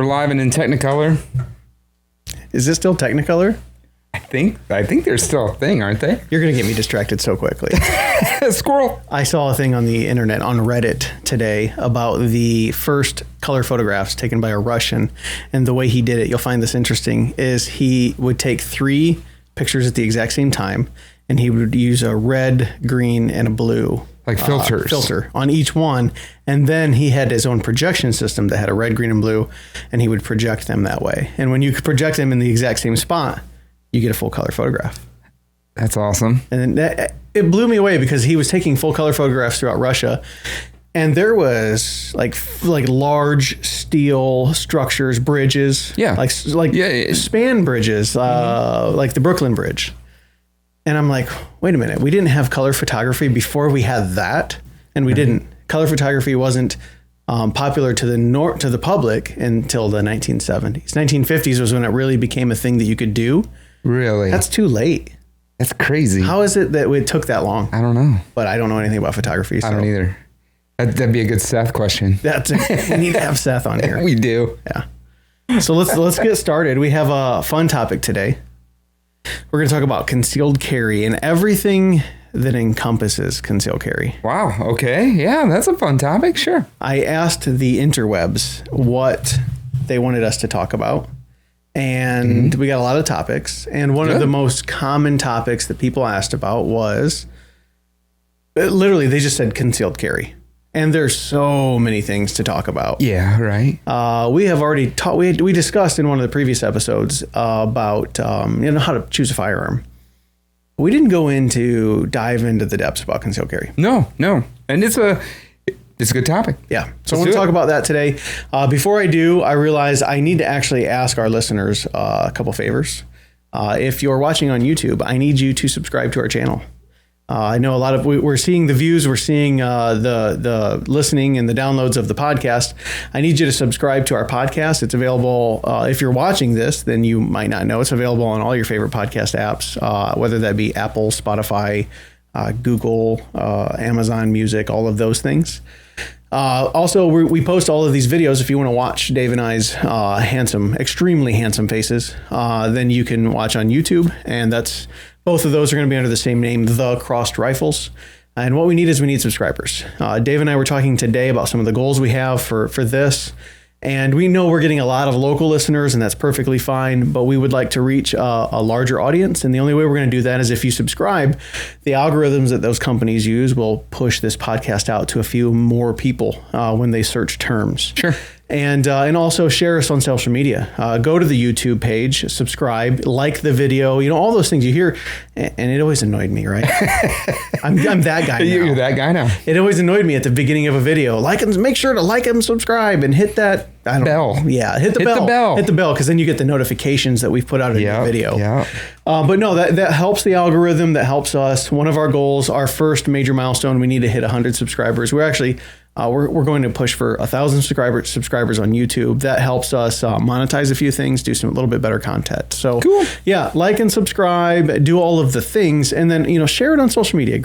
live and in Technicolor. Is this still Technicolor? I think they're still a thing, aren't they? You're going to get me distracted so quickly. Squirrel. I saw a thing on the internet, on Reddit today, about the first color photographs taken by a Russian. And the way he did it, you'll find this interesting, is he would take 3 pictures at the exact same time, and he would use a red, green, and a blue. Like filters. Filter on each one. And then he had his own projection system that had a red, green, and blue, and he would project them that way. And when you could project them in the exact same spot, you get a full color photograph. That's awesome. And it blew me away because he was taking full color photographs throughout Russia. And there was like large steel structures, bridges, like span bridges, like the Brooklyn Bridge. And I'm like, wait a minute, we didn't have color photography before we had that, and we didn't. Color photography wasn't popular to the public until the 1970s. 1950s was when it really became a thing that you could do. Really? That's too late. That's crazy. How is it that it took that long? I don't know. But I don't know anything about photography. So. I don't either. That'd be a good Seth question. We need to have Seth on here. We do. Yeah. So let's get started. We have a fun topic today. We're going to talk about concealed carry and everything that encompasses concealed carry. Wow. Okay. Yeah, that's a fun topic. Sure. I asked the interwebs what they wanted us to talk about, and we got a lot of topics. And one of the most common topics that people asked about was literally they just said concealed carry. And there's so many things to talk about. Yeah, right. We have already we discussed in one of the previous episodes about how to choose a firearm. We didn't go dive into the depths about concealed carry. No. And it's a good topic. Yeah. So I want to talk about that today. Before I do, I realize I need to actually ask our listeners a couple favors. If you're watching on YouTube, I need you to subscribe to our channel. I know we're seeing the views, we're seeing the listening and the downloads of the podcast. I need you to subscribe to our podcast. It's available. If you're watching this, then you might not know it's available on all your favorite podcast apps, whether that be Apple, Spotify, Google, Amazon Music, all of those things. Also, we post all of these videos. If you want to watch Dave and I's extremely handsome faces, then you can watch on YouTube, and both of those are going to be under the same name, The Crossed Rifles. And what we need subscribers. Dave and I were talking today about some of the goals we have for this. And we know we're getting a lot of local listeners, and that's perfectly fine. But we would like to reach a larger audience. And the only way we're going to do that is if you subscribe. The algorithms that those companies use will push this podcast out to a few more people when they search terms. Sure. And also share us on social media. Go to the YouTube page, subscribe, like the video, all those things you hear. And it always annoyed me, right? I'm that guy now. You're that guy now. It always annoyed me at the beginning of a video. Make sure to like and subscribe and hit that bell. Yeah, hit the bell. Hit the bell, because then you get the notifications that we've put out a new video. Yeah. But no, that helps the algorithm. That helps us. One of our goals, our first major milestone, we need to hit 100 subscribers. We're actually... we're going to push for 1,000 subscribers on YouTube. That helps us monetize a few things, do some a little bit better content. So cool. Yeah, like and subscribe, do all of the things, and then share it on social media.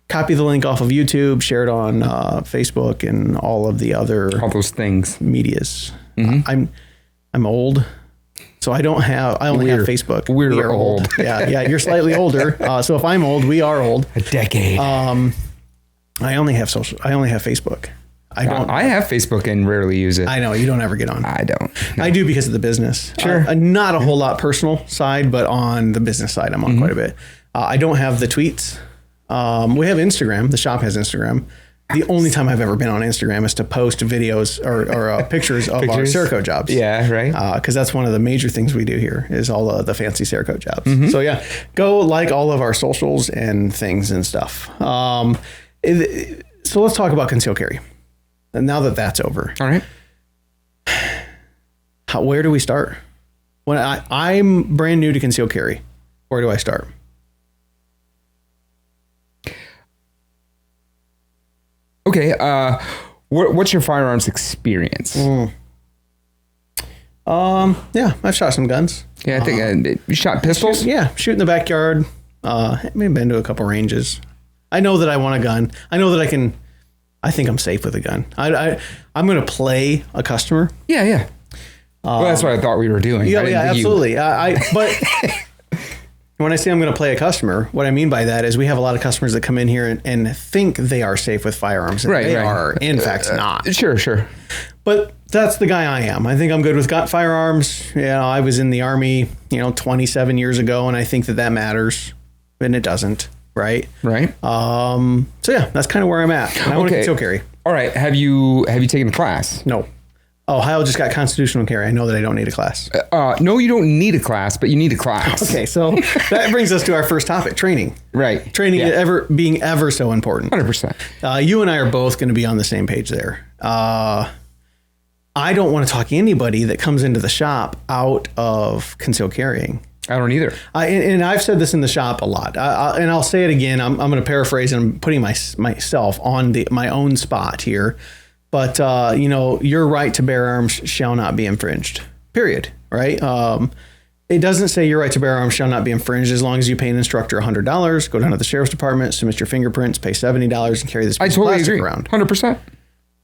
Copy the link off of YouTube, share it on Facebook and all of the other those things medias. I'm old. So I only have Facebook. We're old. Yeah, you're slightly older. So if I'm old, we are old. A decade. I only have Facebook. I have Facebook and rarely use it. I know you don't ever get on. I don't. No. I do because of the business. Sure. Not a whole lot personal side, but on the business side, I'm on quite a bit. I don't have the tweets. We have Instagram. The shop has Instagram. The only time I've ever been on Instagram is to post videos or pictures of our Cerakote jobs. Yeah, right. Because that's one of the major things we do here is all the fancy Cerakote jobs. So yeah, go like all of our socials and things and stuff. So let's talk about concealed carry. And now that that's over. All right. Where do we start? When I'm brand new to concealed carry, where do I start? Okay. What's your firearms experience? Yeah, I've shot some guns. Yeah, I think you shot pistols? Shoot in the backyard. Maybe been to a couple ranges. I know that I want a gun. I know that I think I'm safe with a gun. I'm going to play a customer. Yeah. Well, that's what I thought we were doing. Yeah, absolutely. But when I say I'm going to play a customer, what I mean by that is we have a lot of customers that come in here and think they are safe with firearms. And they are, in fact, not. Sure. But that's the guy I am. I think I'm good with firearms. I was in the Army, 27 years ago, and I think that matters, and it doesn't. Right. So yeah, that's kind of where I'm at. And I want to conceal carry. All right. Have you taken a class? No. Ohio just got constitutional carry. I know that I don't need a class. No, you don't need a class, but you need a class. Okay, so that brings us to our first topic: training. Right. Training being ever so important. 100%. You and I are both going to be on the same page there. I don't want to talk anybody that comes into the shop out of concealed carrying. I don't either. And I've said this in the shop a lot, and I'll say it again. I'm going to paraphrase, and I'm putting myself on my own spot here. But, your right to bear arms shall not be infringed, period. Right. It doesn't say your right to bear arms shall not be infringed as long as you pay an instructor $100, go down to the sheriff's department, submit your fingerprints, pay $70 and carry this piece of plastic around. 100%.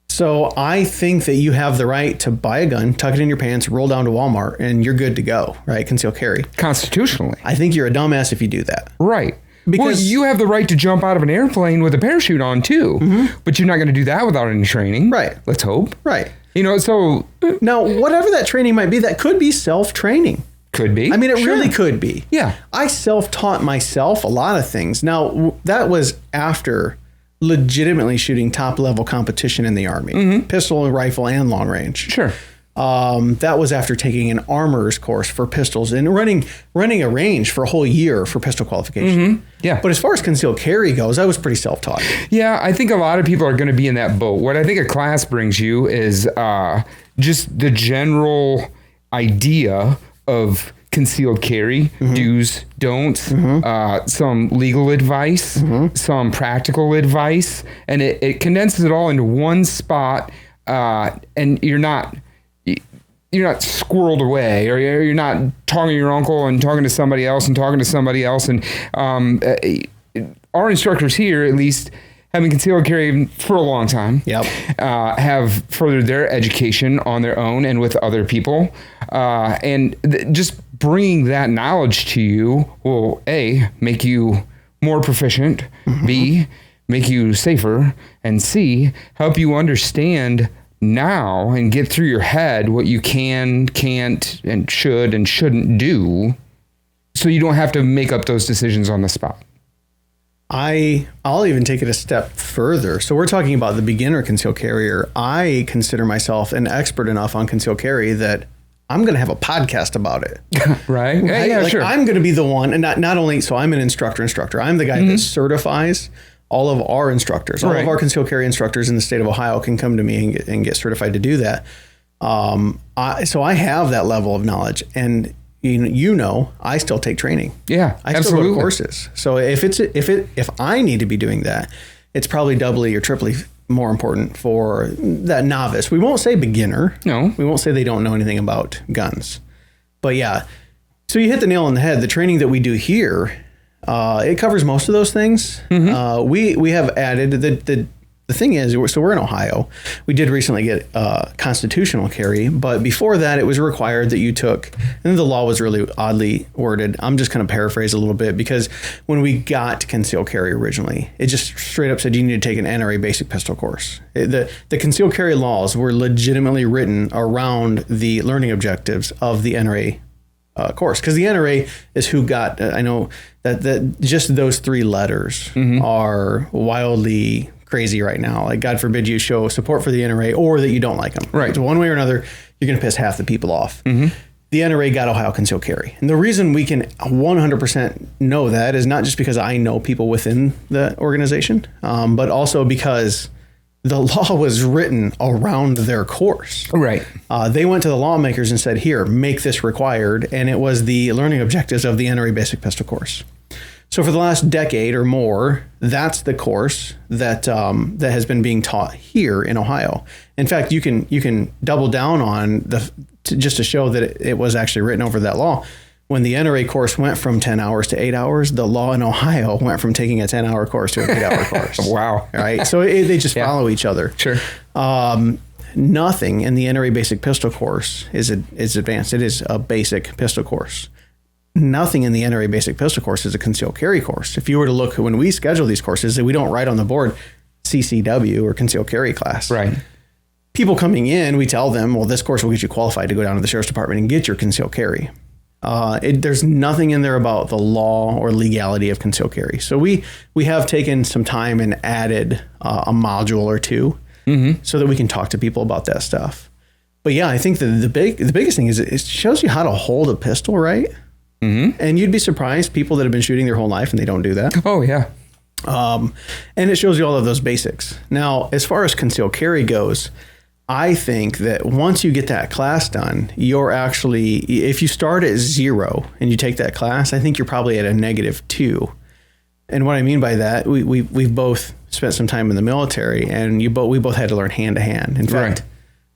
So I think that you have the right to buy a gun, tuck it in your pants, roll down to Walmart, and you're good to go, right? Conceal carry. Constitutionally. I think you're a dumbass if you do that. Right. Because you have the right to jump out of an airplane with a parachute on too, but you're not going to do that without any training. Right. Let's hope. Right. So now, whatever that training might be, that could be self-training. Could be. I mean, it really could be. Yeah. I self-taught myself a lot of things. Now, that was after legitimately shooting top-level competition in the Army, pistol, rifle, and long range. Sure. That was after taking an armorer's course for pistols and running a range for a whole year for pistol qualification. Yeah. But as far as concealed carry goes, I was pretty self-taught. Yeah, I think a lot of people are going to be in that boat. What I think a class brings you is just the general idea of concealed carry, do's, don'ts, some legal advice, some practical advice, and it condenses it all into one spot, and you're not squirreled away, or you're not talking to your uncle and talking to somebody else and talking to somebody else. And our instructors here, at least, having concealed carry for a long time, have furthered their education on their own and with other people. And just bringing that knowledge to you will, A, make you more proficient, B, make you safer, and C, help you understand now and get through your head what you can, can't, and should and shouldn't do, so you don't have to make up those decisions on the spot. I'll even take it a step further. So we're talking about the beginner concealed carrier. I consider myself an expert enough on concealed carry that I'm going to have a podcast about it. Right? Yeah, sure. I'm going to be the one, and not only, so I'm an instructor. I'm the guy that certifies all of our instructors. All of our concealed carry instructors in the state of Ohio can come to me and get certified to do that. So I have that level of knowledge, and I still take training. Yeah, I still go to courses. So if I need to be doing that, it's probably doubly or triply more important for that novice. We won't say beginner. No. We won't say they don't know anything about guns. But yeah, so you hit the nail on the head. The training that we do here, it covers most of those things. We have added the thing is, so we're in Ohio. We did recently get constitutional carry, but before that, it was required that you took, and the law was really oddly worded. I'm just going to paraphrase a little bit, because when we got concealed carry originally, it just straight up said you need to take an NRA basic pistol course. The concealed carry laws were legitimately written around the learning objectives of the NRA course, because the NRA is who got, I know that just those three letters are wildly crazy right now. Like, God forbid you show support for the NRA or that you don't like them. Right. So one way or another, you're going to piss half the people off. The NRA got Ohio concealed carry. And the reason we can 100% know that is not just because I know people within the organization, but also because the law was written around their course. Right. They went to the lawmakers and said, here, make this required. And it was the learning objectives of the NRA basic pistol course. So for the last decade or more, that's the course that that has been being taught here in Ohio. In fact, you can double down on just to show that it was actually written over that law. When the NRA course went from 10 hours to 8 hours, the law in Ohio went from taking a 10-hour course to an 8-hour course. Wow. All right. So they just follow each other. Sure. nothing in the NRA basic pistol course is advanced. It is a basic pistol course. Nothing in the NRA basic pistol course is a concealed carry course. If you were to look when we schedule these courses, we don't write on the board CCW or concealed carry class. Right. People coming in, we tell them, well, this course will get you qualified to go down to the sheriff's department and get your concealed carry. There's nothing in there about the law or legality of concealed carry. So we have taken some time and added a module or two so that we can talk to people about that stuff. But yeah, I think the biggest thing is it shows you how to hold a pistol, right? And you'd be surprised, people that have been shooting their whole life and they don't do that. Oh, yeah. And it shows you all of those basics. Now, as far as concealed carry goes, I think that once you get that class done, you're actually, if you start at 0 and you take that class, I think you're probably at a -2. And what I mean by that, we've both spent some time in the military, and we both had to learn hand to hand. In fact,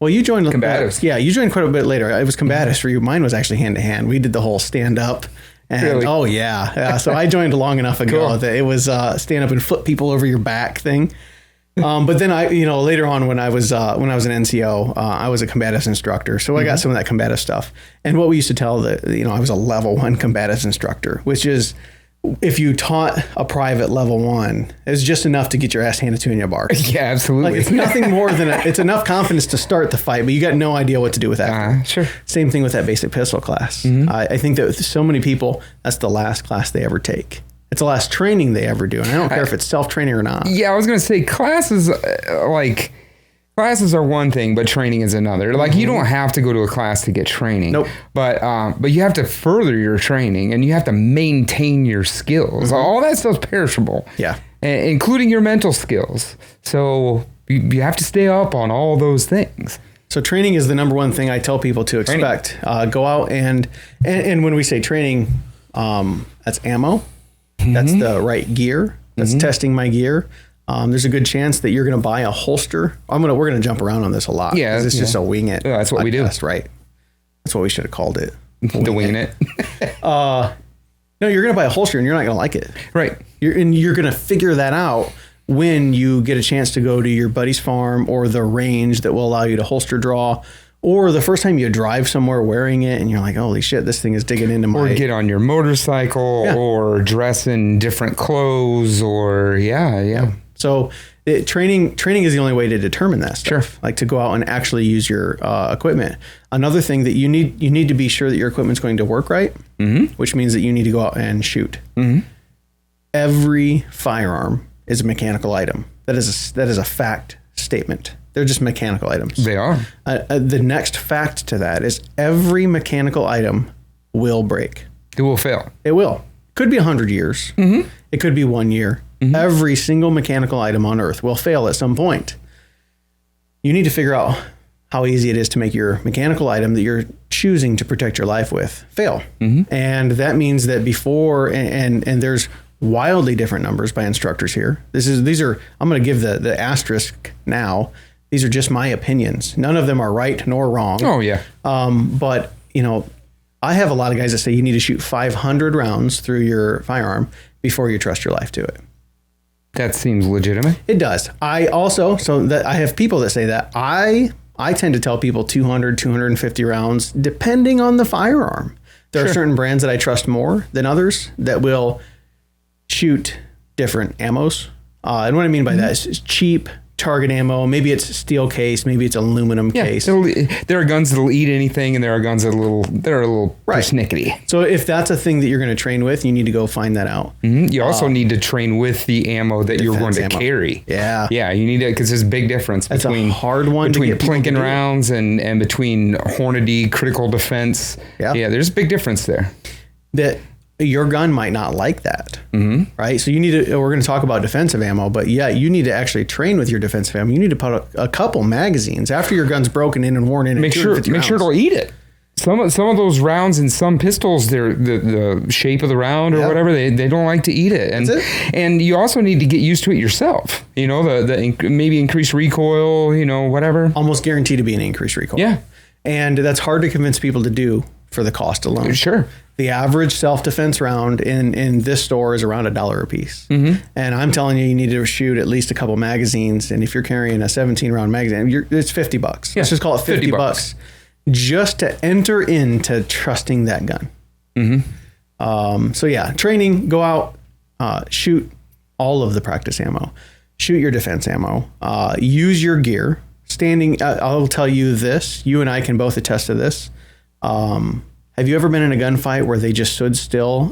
well, you joined combatives. Yeah, you joined quite a bit later. It was combatives for you. Mine was actually hand to hand. We did the whole stand up. And, really? Oh yeah. So I joined long enough ago that it was stand up and flip people over your back thing. But then later on when I was an NCO, I was a combatives instructor. So I got some of that combative stuff. And what we used to tell I was a level 1 combatives instructor, which is, if you taught a private level 1, it's just enough to get your ass handed to you in your bar. Yeah, absolutely. Like, it's nothing more than it's enough confidence to start the fight, but you got no idea what to do with that. Sure. Same thing with that basic pistol class. I think that with so many people, that's the last class they ever take. It's the last training they ever do. And I don't care if it's self-training or not. Yeah, I was going to say classes are one thing, but training is another. Like, you don't have to go to a class to get training. Nope. But you have to further your training, and you have to maintain your skills. All that stuff's perishable. Yeah. Including your mental skills. So you have to stay up on all those things. So training is the number one thing I tell people to expect. Go out and when we say training, that's ammo. That's the right gear. That's testing my gear. There's a good chance that you're going to buy a holster. We're going to jump around on this a lot. Yeah, it's just a wing it. Yeah, that's what we do. That's right. That's what we should have called it. The wing it. No, you're going to buy a holster and you're not going to like it. Right. You're going to figure that out when you get a chance to go to your buddy's farm or the range that will allow you to holster draw. Or the first time you drive somewhere wearing it and you're like, holy shit, this thing is digging into my... Or get on your motorcycle or dress in different clothes or, yeah. So training is the only way to determine that stuff. Sure. Like to go out and actually use your equipment. Another thing that you need to be sure that your equipment's going to work right, which means that you need to go out and shoot. Every firearm is a mechanical item. That is a fact statement. They're just mechanical items. They are. The next fact to that is every mechanical item will break. It will fail. It will. Could be 100 years. It could be 1 year. Every single mechanical item on Earth will fail at some point. You need to figure out how easy it is to make your mechanical item that you're choosing to protect your life with fail. And that means that before, and there's wildly different numbers by instructors here. These are I'm going to give the asterisk now. These are just my opinions. None of them are right nor wrong. Oh, yeah. But, I have a lot of guys that say you need to shoot 500 rounds through your firearm before you trust your life to it. That seems legitimate. It does. I have people that say that. I tend to tell people 200, 250 rounds, depending on the firearm. There are certain brands that I trust more than others that will shoot different ammos. And what I mean by that is cheap target ammo. Maybe it's steel case. Maybe it's aluminum case. There are guns that'll eat anything, and there are guns that are a little persnickety. So if that's a thing that you're going to train with, you need to go find that out. You also need to train with the ammo that you're going to carry. Yeah. Yeah, you need to, because there's a big difference between a hard one between Plinken rounds and between Hornady critical defense. Yeah, there's a big difference there. That your gun might not like that, right? So you need to. We're going to talk about defensive ammo, but you need to actually train with your defensive ammo. You need to put a couple magazines after your gun's broken in and worn in. Make sure it'll eat it. Some of those rounds in some pistols, they're the shape of the round or whatever. They don't like to eat it, and you also need to get used to it yourself. The maybe increased recoil. Whatever. Almost guaranteed to be an increased recoil. Yeah, and that's hard to convince people to do for the cost alone. Sure. The average self-defense round in this store is around $1 a piece. And I'm telling you, you need to shoot at least a couple magazines. And if you're carrying a 17-round magazine, it's $50. Yeah. Let's just call it $50 just to enter into trusting that gun. So yeah, training, go out, shoot all of the practice ammo, shoot your defense ammo, use your gear. Standing, I'll tell you this, you and I can both attest to this. Have you ever been in a gunfight where they just stood still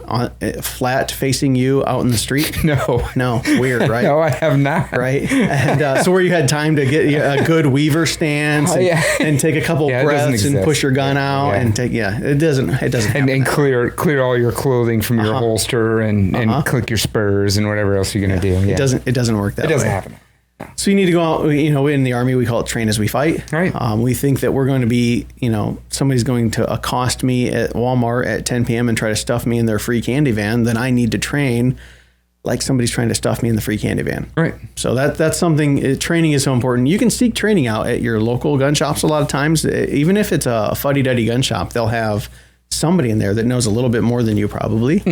flat facing you out in the street? No. Weird, right? No, I have not. Right. And so where you had time to get a good weaver stance and take a couple breaths and push your gun out and take, it doesn't and clear all your clothing from your holster and click your spurs and whatever else you're going to do. Yeah. It doesn't work that way. It doesn't happen. So you need to go out, in the Army, we call it train as we fight. Right. We think that we're going to be, somebody's going to accost me at Walmart at 10 p.m. and try to stuff me in their free candy van. Then I need to train like somebody's trying to stuff me in the free candy van. Right. So that's something, training is so important. You can seek training out at your local gun shops a lot of times. Even if it's a fuddy-duddy gun shop, they'll have somebody in there that knows a little bit more than you probably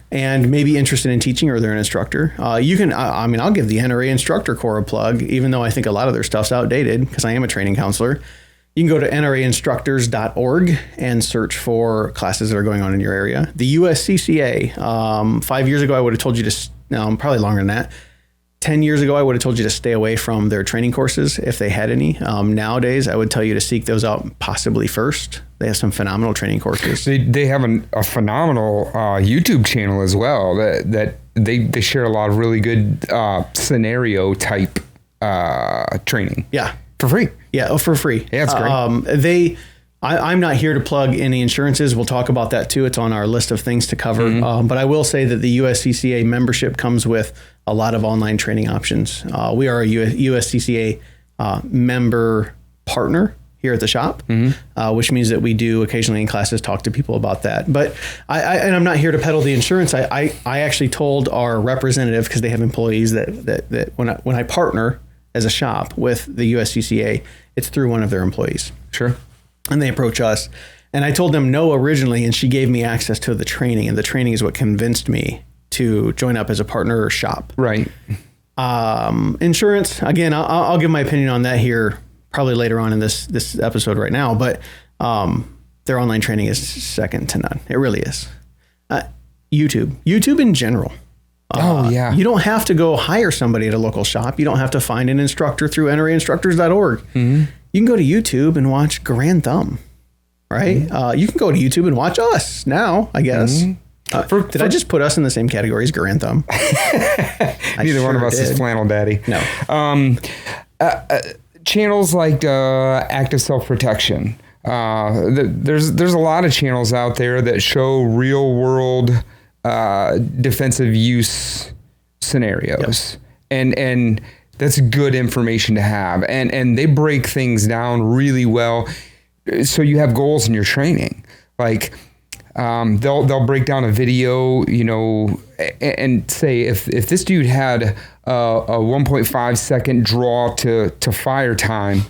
and maybe interested in teaching, or they're an instructor. You can, I'll give the NRA Instructor Corps a plug, even though I think a lot of their stuff's outdated because I am a training counselor. You can go to nrainstructors.org and search for classes that are going on in your area. The USCCA, 5 years ago, I would have told you to, probably longer than that. 10 years ago, I would have told you to stay away from their training courses if they had any. Nowadays, I would tell you to seek those out possibly first. They have some phenomenal training courses. They have a phenomenal YouTube channel as well that they share a lot of really good scenario type training. Yeah. For free. Yeah, for free. Yeah, it's great. I'm not here to plug any insurances. We'll talk about that too. It's on our list of things to cover. But I will say that the USCCA membership comes with a lot of online training options. We are a USCCA member partner here at the shop, which means that we do occasionally in classes talk to people about that. But I'm not here to peddle the insurance. I actually told our representative, because they have employees, that when I partner as a shop with the USCCA, it's through one of their employees. Sure. And they approach us. And I told them no originally, and she gave me access to the training. And the training is what convinced me to join up as a partner or shop. Right. Insurance, again, I'll give my opinion on that here probably later on in this episode right now. But their online training is second to none. It really is. YouTube in general. You don't have to go hire somebody at a local shop. You don't have to find an instructor through nrainstructors.org. You can go to YouTube and watch Grand Thumb, right? You can go to YouTube and watch us now, I guess. Did I just put us in the same category as Grand Thumb? Neither one of us is Flannel Daddy. No. Channels like Active Self-Protection. There's a lot of channels out there that show real world defensive use scenarios. Yep. And that's good information to have. And they break things down really well. So you have goals in your training. Like, they'll break down a video, and say if this dude had a 1.5 second draw to fire time,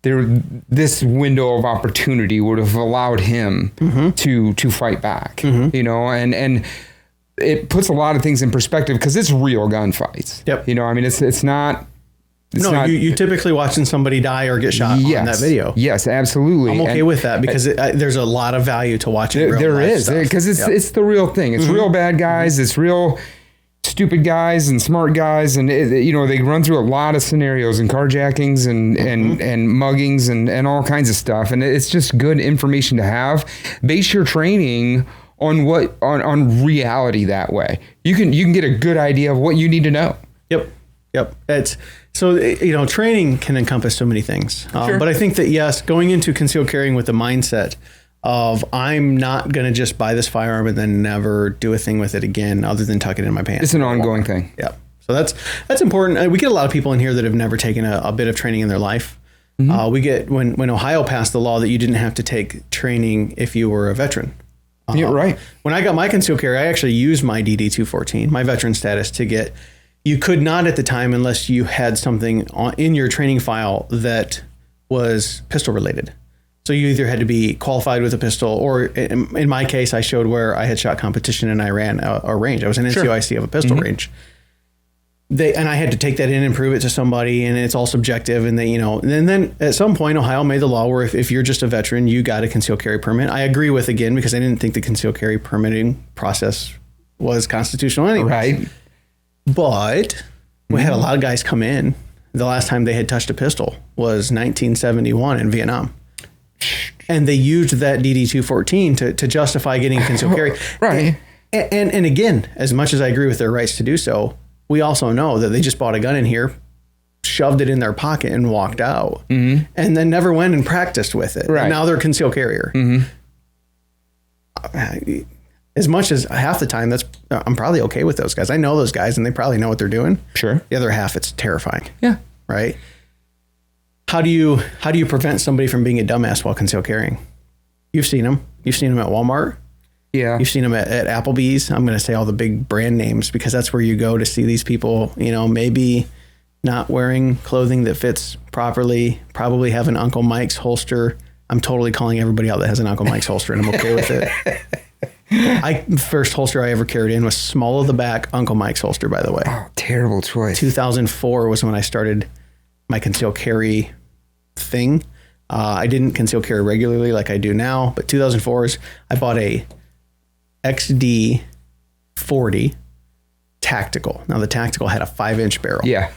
this window of opportunity would have allowed him to fight back, and it puts a lot of things in perspective because it's real gunfights. Yep. It's not. You typically watching somebody die or get shot on that video. Yes, absolutely. I'm okay with that because there's a lot of value to watching real there is, stuff. because it's the real thing. It's real bad guys. It's real stupid guys and smart guys, and they run through a lot of scenarios and carjackings and muggings and all kinds of stuff. And it's just good information to have. Base your training on on reality that way. You can get a good idea of what you need to know. Yep. Training can encompass so many things. Sure. But I think that, yes, going into concealed carrying with the mindset of I'm not going to just buy this firearm and then never do a thing with it again other than tuck it in my pants. It's an ongoing thing. Yeah. So that's important. We get a lot of people in here that have never taken a bit of training in their life. We get when Ohio passed the law that you didn't have to take training if you were a veteran. Yeah, right. When I got my concealed carry, I actually used my DD-214, my veteran status, to get. You could not at the time unless you had something in your training file that was pistol related. So you either had to be qualified with a pistol, or in my case, I showed where I had shot competition and I ran a range. I was an NCOIC of a pistol range. And I had to take that in and prove it to somebody, and it's all subjective. And and then at some point, Ohio made the law where if you're just a veteran, you got a concealed carry permit. I agree with, again, because I didn't think the concealed carry permitting process was constitutional anyway. Right. But we had a lot of guys come in. The last time they had touched a pistol was 1971 in Vietnam. And they used that DD-214 to justify getting concealed carry. Right. And again, as much as I agree with their rights to do so, we also know that they just bought a gun in here, shoved it in their pocket, and walked out. And then never went and practiced with it. Right. And now they're a concealed carrier. As much as half the time, I'm probably okay with those guys. I know those guys, and they probably know what they're doing. Sure. The other half, it's terrifying. Yeah. Right. How do you prevent somebody from being a dumbass while concealed carrying? You've seen them. You've seen them at Walmart. Yeah. You've seen them at Applebee's. I'm going to say all the big brand names because that's where you go to see these people, maybe not wearing clothing that fits properly, probably have an Uncle Mike's holster. I'm totally calling everybody out that has an Uncle Mike's holster, and I'm okay with it. First holster I ever carried in was small of the back Uncle Mike's holster, by the way. Oh, terrible choice. 2004 was when I started my concealed carry thing. I didn't conceal carry regularly like I do now, but 2004 is I bought a XD 40 tactical. Now the tactical had a 5-inch barrel. Yeah.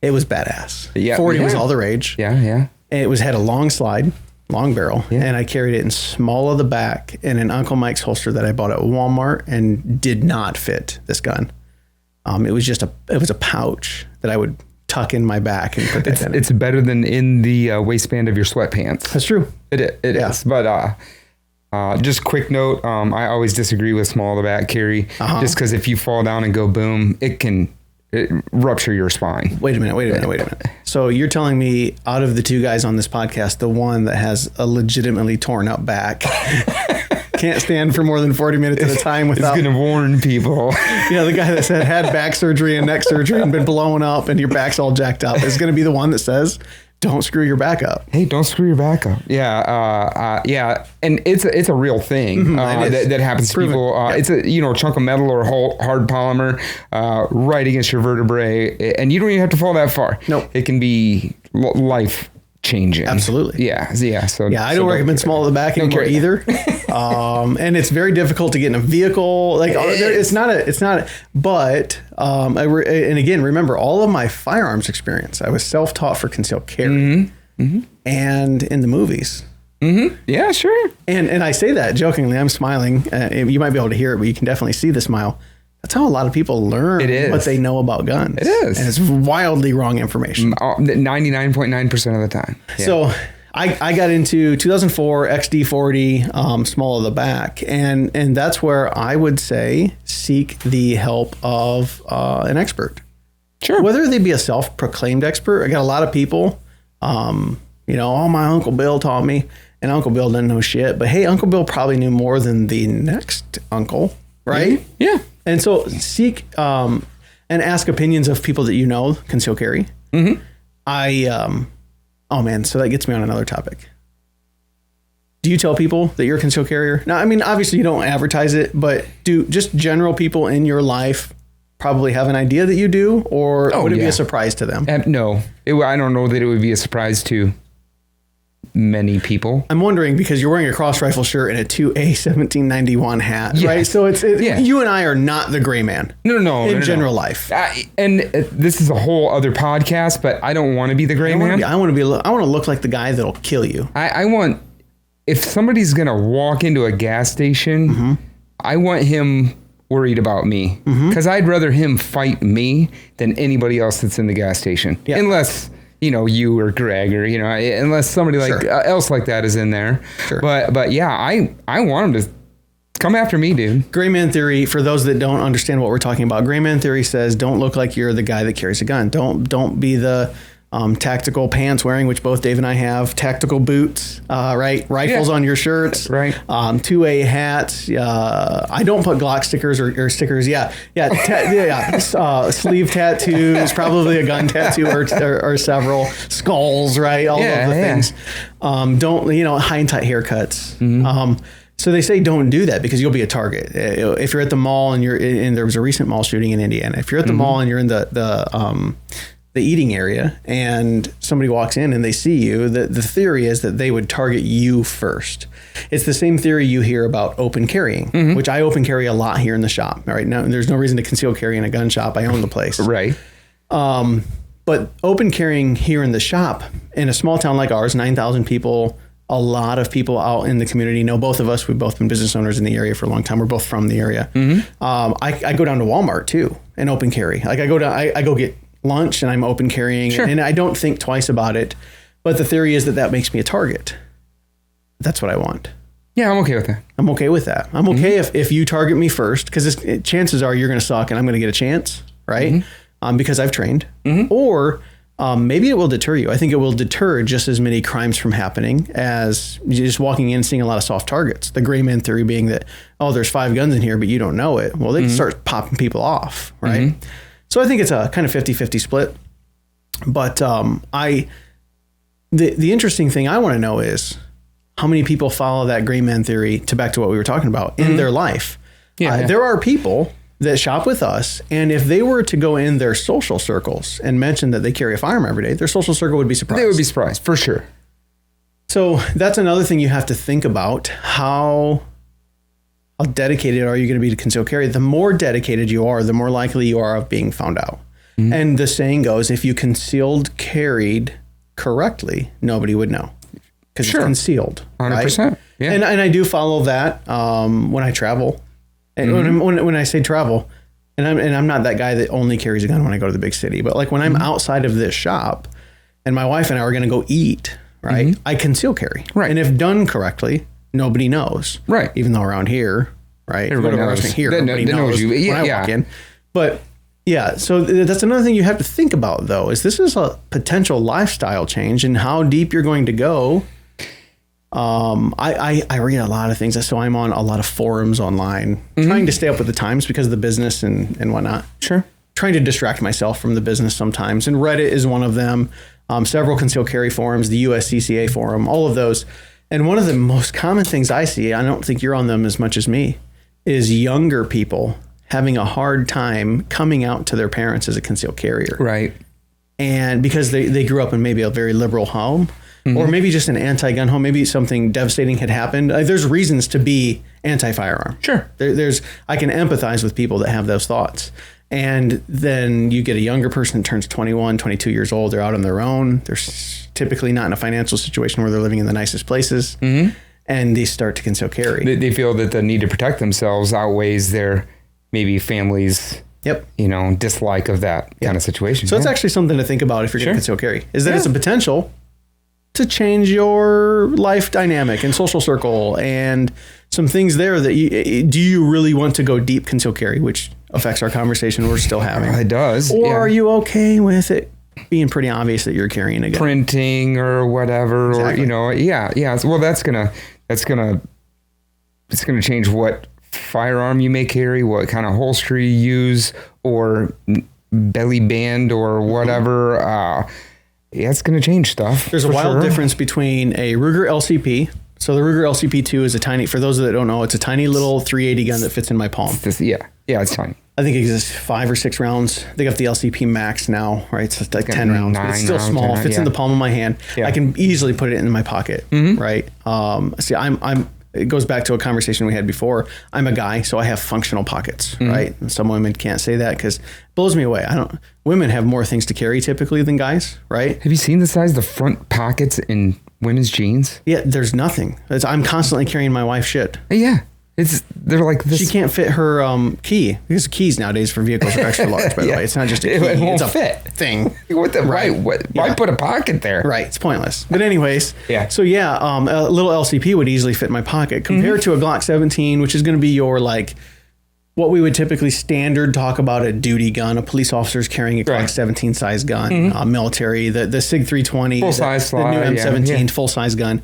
It was badass. Yeah. 40 was all the rage. Yeah. Yeah. And it had a long slide, long barrel, and I carried it in small of the back in an Uncle Mike's holster that I bought at Walmart and did not fit this gun. It was just a pouch that I would tuck in my back and put that in. It's better than in the waistband of your sweatpants. That's true. It is. But just quick note, I always disagree with small of the back carry, just because if you fall down and go boom, it can rupture your spine. Wait a minute. So you're telling me out of the two guys on this podcast, the one that has a legitimately torn up back can't stand for more than 40 minutes at a time without... It's going to warn people. Yeah, the guy that said had back surgery and neck surgery and been blown up and your back's all jacked up is going to be the one that says, don't screw your back up. Hey, don't screw your back up. Yeah. Yeah. And it's a real thing that happens to people. It's a chunk of metal or hard polymer right against your vertebrae. And you don't even have to fall that far. Nope. It can be life changing. Absolutely. Yeah. Yeah. So I don't recommend small of the back anymore either. And it's very difficult to get in a vehicle. Like but and again, remember all of my firearms experience, I was self-taught for concealed carry and in the movies. Yeah, sure. And I say that jokingly, I'm smiling. You might be able to hear it, but you can definitely see the smile. That's how a lot of people learn what they know about guns. It is. And it's wildly wrong information. 99.9% of the time. Yeah. So I got into 2004 XD40 small of the back. And that's where I would say seek the help of an expert. Sure. Whether they be a self-proclaimed expert. I got a lot of people, my Uncle Bill taught me. And Uncle Bill didn't know shit. But hey, Uncle Bill probably knew more than the next uncle, right? Yeah. And so seek and ask opinions of people that conceal carry. So that gets me on another topic. Do you tell people that you're a concealed carrier? Now, I mean, obviously you don't advertise it, but do just general people in your life probably have an idea that you do, or would it be a surprise to them? No, I don't know that it would be a surprise to many people. I'm wondering because you're wearing a cross rifle shirt and a 2A 1791 hat, right? So you and I are not the gray man. No. In general life. And this is a whole other podcast, but I don't want to be the gray man. I want to look like the guy that'll kill you. I want, if somebody's going to walk into a gas station, I want him worried about me because I'd rather him fight me than anybody else that's in the gas station. Yeah. Unless you or Greg or, unless somebody else like that is in there. Sure. But yeah, I want him to come after me, dude. Gray man theory, for those that don't understand what we're talking about, gray man theory says don't look like you're the guy that carries a gun. Don't be the tactical pants wearing, which both Dave and I have, tactical boots, right? Rifles on your shirts, right? 2A hats. I don't put Glock stickers or stickers. Sleeve tattoos, probably a gun tattoo or several skulls, right? All of the things. Don't, high and tight haircuts. Mm-hmm. So they say don't do that because you'll be a target. If you're at the mall and there was a recent mall shooting in Indiana. If you're at the mall and you're in the eating area and somebody walks in and they see you, the theory is that they would target you first. It's the same theory you hear about open carrying, which I open carry a lot here in the shop. All right. Now, there's no reason to conceal carry in a gun shop. I own the place. Right. But open carrying here in the shop, in a small town like ours, 9,000 people, a lot of people out in the community know both of us. We've both been business owners in the area for a long time. We're both from the area. I go down to Walmart too and open carry. Like I go get lunch and I'm open carrying and I don't think twice about it. But the theory is that makes me a target. That's what I want. Yeah, I'm okay with that. I'm okay with that. I'm okay if you target me first, because chances are you're going to suck and I'm going to get a chance, right? Because I've trained. Or maybe it will deter you. I think it will deter just as many crimes from happening as just walking in and seeing a lot of soft targets. The gray man theory being that, there's 5 guns in here, but you don't know it. Well, they can start popping people off, right? So I think it's a kind of 50-50 split. But the interesting thing I want to know is how many people follow that gray man theory, to back to what we were talking about, in their life. There are people that shop with us, and if they were to go in their social circles and mention that they carry a firearm every day, their social circle would be surprised. They would be surprised, for sure. So that's another thing you have to think about. How dedicated are you going to be to concealed carry? The more dedicated you are, the more likely you are of being found out. And the saying goes, if you concealed carried correctly, nobody would know. Because it's concealed. 100%. Right? Yeah. And I do follow that when I travel. And when I say travel, and I'm not that guy that only carries a gun when I go to the big city, but like when I'm outside of this shop and my wife and I are going to go eat, right? I conceal carry. Right. And if done correctly, nobody knows. Right. Even though around here, right? Everybody knows. Everybody knows you. When I walk in. But yeah, so that's another thing you have to think about, though, is this is a potential lifestyle change and how deep you're going to go. I read a lot of things. So I'm on a lot of forums online, trying to stay up with the times because of the business and whatnot. Sure. Trying to distract myself from the business sometimes. And Reddit is one of them. Several concealed carry forums, the USCCA forum, all of those. And one of the most common things I see, I don't think you're on them as much as me, is younger people having a hard time coming out to their parents as a concealed carrier. Right. And because they grew up in maybe a very liberal home, or maybe just an anti-gun home, maybe something devastating had happened. There's reasons to be anti-firearm. Sure. I can empathize with people that have those thoughts. And then you get a younger person that turns 21, 22 years old. They're out on their own. They're typically not in a financial situation where they're living in the nicest places. And they start to conceal carry. They feel that the need to protect themselves outweighs their maybe family's dislike of that kind of situation. So it's actually something to think about if you're going to conceal carry, is that it's a potential to change your life dynamic and social circle and some things there that do you really want to go deep conceal carry, which affects our conversation we're still having. It does. Or are you okay with it being pretty obvious that you're carrying a gun? Printing or whatever, Exactly. or Well, it's gonna change what firearm you may carry, what kind of holster you use, or belly band or whatever. It's going to change stuff. There's a wild difference between a Ruger LCP. So the Ruger LCP2 is for those that don't know, it's a tiny little 380 gun that fits in my palm. It's tiny. I think it exists 5 or 6 rounds. They got the LCP Max now, right? So it's like 10 rounds, but it's still small. Fits in the palm of my hand. Yeah. I can easily put it in my pocket, right? It goes back to a conversation we had before. I'm a guy, so I have functional pockets, right? And some women can't say that because it blows me away. Women have more things to carry typically than guys, right? Have you seen the size of the front pockets in women's jeans? Yeah, there's nothing. I'm constantly carrying my wife's shit. Yeah. They're like this. She can't fit her key, because keys nowadays for vehicles are extra large, by the way. It's not just a key. It won't it's a fit thing. Why put a pocket there? Right. It's pointless. But anyways, so a little LCP would easily fit in my pocket compared to a Glock 17, which is going to be your what we would typically standard talk about a duty gun. A police officer is carrying a Glock 17 size gun. Military, the SIG 320, full size the new M17 full size gun.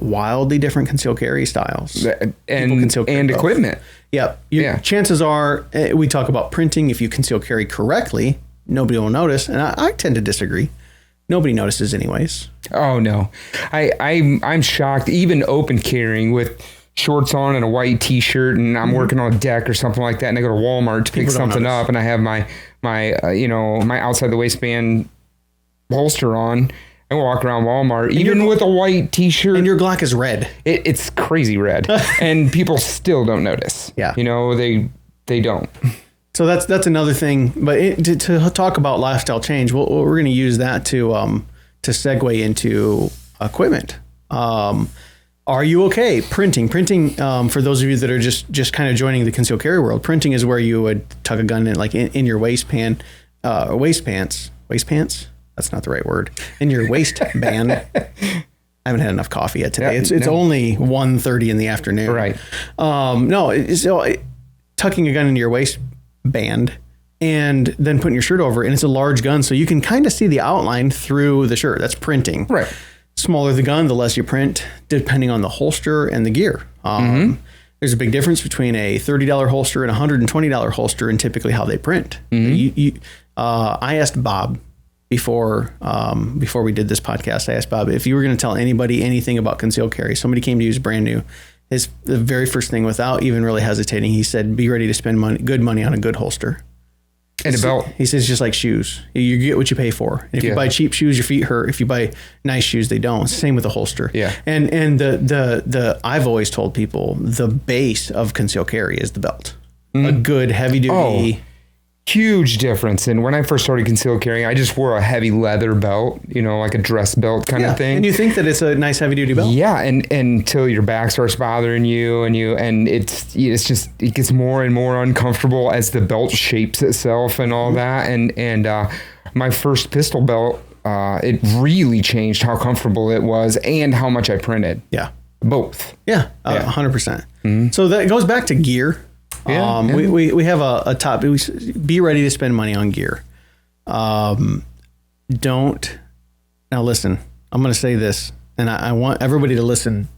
Wildly different concealed carry styles and equipment. Yep. Chances are, we talk about printing. If you conceal carry correctly, nobody will notice. And I tend to disagree. Nobody notices anyways. Oh no, I'm shocked. Even open carrying with shorts on and a white T-shirt, and I'm working on a deck or something like that, and I go to Walmart to pick something up, and I have my outside the waistband holster on. I walk around Walmart, even with a white T-shirt. And your Glock is red. It's crazy red. And people still don't notice. Yeah. They don't. So that's another thing. But to talk about lifestyle change, we're going to use that to segue into equipment. Are you okay? Printing, for those of you that are just kind of joining the concealed carry world, printing is where you would tuck a gun in your waistband, waistpants. That's not the right word. In your waistband. I haven't had enough coffee yet today. It's only 1:30 in the afternoon. Right. Tucking a gun into your waistband and then putting your shirt over it, and it's a large gun, so you can kind of see the outline through the shirt. That's printing. Right. Smaller the gun, the less you print, depending on the holster and the gear. There's a big difference between a $30 holster and a $120 holster, and typically how they print. I asked Bob before we did this podcast. I asked Bob, if you were going to tell anybody anything about concealed carry, somebody came to you who's brand new, the very first thing, without even really hesitating, he said, "Be ready to spend good money on a good holster." And a belt. He says, just like shoes. You get what you pay for. And if you buy cheap shoes, your feet hurt. If you buy nice shoes, they don't. It's the same with the holster. Yeah. And the I've always told people the base of concealed carry is the belt. A good heavy duty. Huge difference. And when I first started concealed carrying, I just wore a heavy leather belt, like a dress belt kind of thing. And you think that it's a nice heavy duty belt. Yeah. And until your back starts bothering you and it gets more and more uncomfortable as the belt shapes itself and all that. And my first pistol belt, it really changed how comfortable it was and how much I printed. Yeah. Both. Yeah. 100%. So that goes back to gear. We have a top. Be ready to spend money on gear. Now listen. I'm going to say this, and I want everybody to listen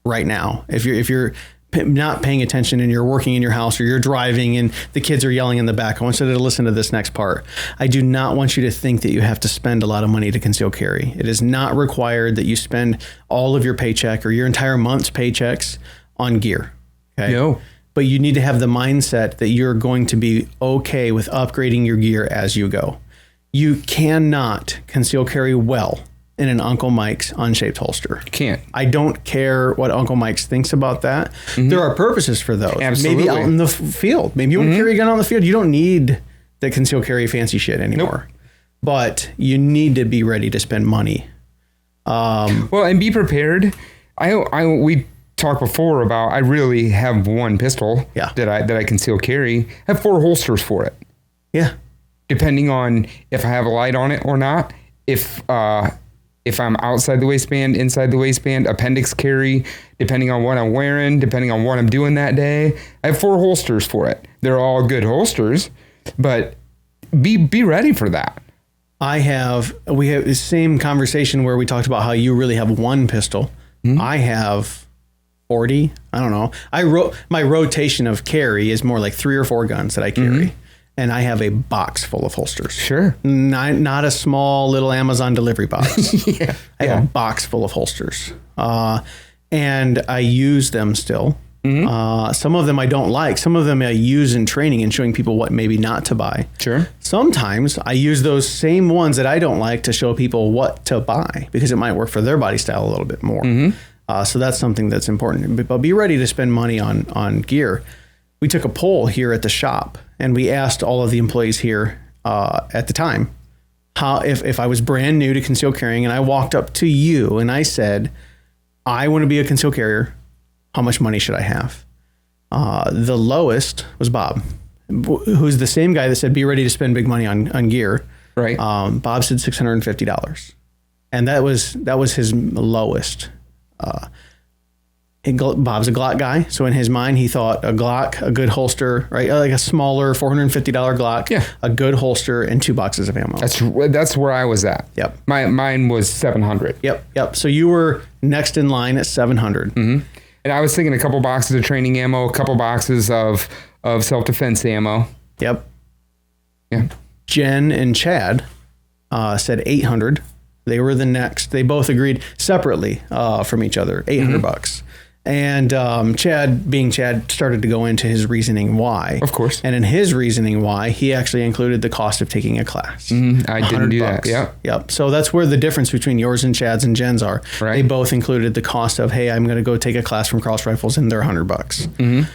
right now. If you're not paying attention and you're working in your house or you're driving and the kids are yelling in the back, I want you to listen to this next part. I do not want you to think that you have to spend a lot of money to conceal carry. It is not required that you spend all of your paycheck or your entire month's paychecks on gear. Okay. No. But you need to have the mindset that you're going to be okay with upgrading your gear as you go. You cannot conceal carry well in an Uncle Mike's unshaped holster. You can't. I don't care what Uncle Mike's thinks about that. There are purposes for those. Absolutely. Maybe out in the field. Maybe you want to carry a gun out in the field. You don't need the conceal carry fancy shit anymore. Nope. But you need to be ready to spend money. Well, and be prepared. We talked before about I really have one pistol that I conceal carry. I have 4 holsters for it. Yeah. Depending on if I have a light on it or not. If I'm outside the waistband, inside the waistband, appendix carry, depending on what I'm wearing, depending on what I'm doing that day. I have 4 holsters for it. They're all good holsters, but be ready for that. We have the same conversation where we talked about how you really have one pistol. I have 40. I don't know. My rotation of carry is more like 3 or 4 guns that I carry. And I have a box full of holsters. Sure. Not a small little Amazon delivery box. I have a box full of holsters. And I use them still. Some of them I don't like. Some of them I use in training and showing people what maybe not to buy. Sure. Sometimes I use those same ones that I don't like to show people what to buy because it might work for their body style a little bit more. So that's something that's important. But be ready to spend money on gear. We took a poll here at the shop and we asked all of the employees here at the time, how if I was brand new to concealed carrying and I walked up to you and I said, I want to be a concealed carrier, how much money should I have? The lowest was Bob, who's the same guy that said, be ready to spend big money on gear. Right. Bob said $650. And that was his lowest. Bob's a Glock guy, so in his mind, he thought a Glock, a good holster, right? Like a smaller $450 Glock, a good holster, and 2 boxes of ammo. That's where I was at. Yep. Mine was 700. Yep. So you were next in line at 700. Mm-hmm. And I was thinking a couple boxes of training ammo, a couple boxes of self-defense ammo. Yep. Yeah. Jen and Chad said 800. They were the next. They both agreed separately from each other, $800. And Chad, being Chad, started to go into his reasoning why. Of course. And in his reasoning why, he actually included the cost of taking a class. I didn't do that. Yep. So that's where the difference between yours and Chad's and Jen's are. Right. They both included the cost of, hey, I'm going to go take a class from Cross Rifles, and they're $100.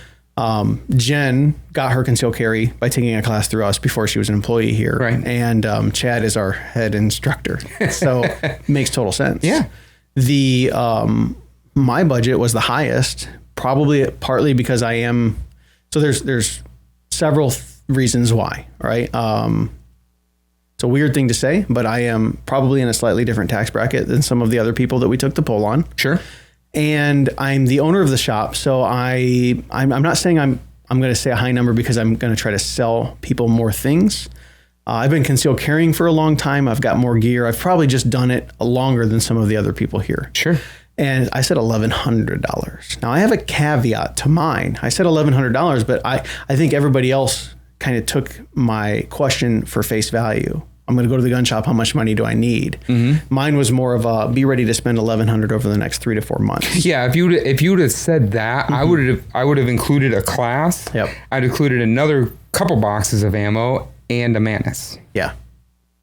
Jen got her concealed carry by taking a class through us before she was an employee here. Right. And Chad is our head instructor. So makes total sense. Yeah. The my budget was the highest, probably partly because I am. So there's several reasons why, right? It's a weird thing to say, but I am probably in a slightly different tax bracket than some of the other people that we took the poll on. Sure. And I'm the owner of the shop, so I'm not saying I'm going to say a high number because I'm going to try to sell people more things. I've been concealed carrying for a long time. I've got more gear. I've probably just done it longer than some of the other people here. Sure. And I said $1,100. Now I have a caveat to mine. I said $1,100, but I think everybody else kind of took my question for face value. I'm going to go to the gun shop. How much money do I need? Mine was more of a be ready to spend $1,100 over the next 3 to 4 months. Yeah, if you would have said that, I would have included a class. Yep. I'd included another couple boxes of ammo and a Mantis. Yeah.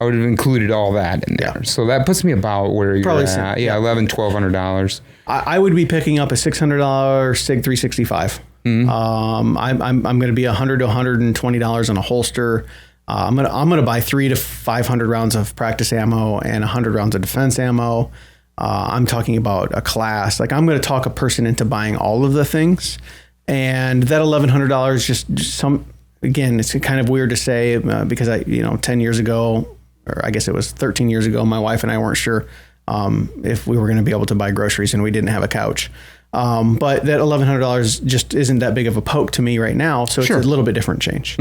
I would have included all that in there. Yeah. So that puts me about where you're at. Yeah, $1,100-$1,200. I would be picking up a $600 SIG 365. I'm going to be $100 to $120 on a holster. I'm gonna buy 300 to 500 rounds of practice ammo and 100 rounds of defense ammo. I'm talking about a class. Like I'm going to talk a person into buying all of the things, and that $1,100 just some. Again, it's kind of weird to say because 10 years ago, or I guess it was 13 years ago, my wife and I weren't sure if we were going to be able to buy groceries, and we didn't have a couch. But that $1,100 just isn't that big of a poke to me right now, so it's a little bit different change.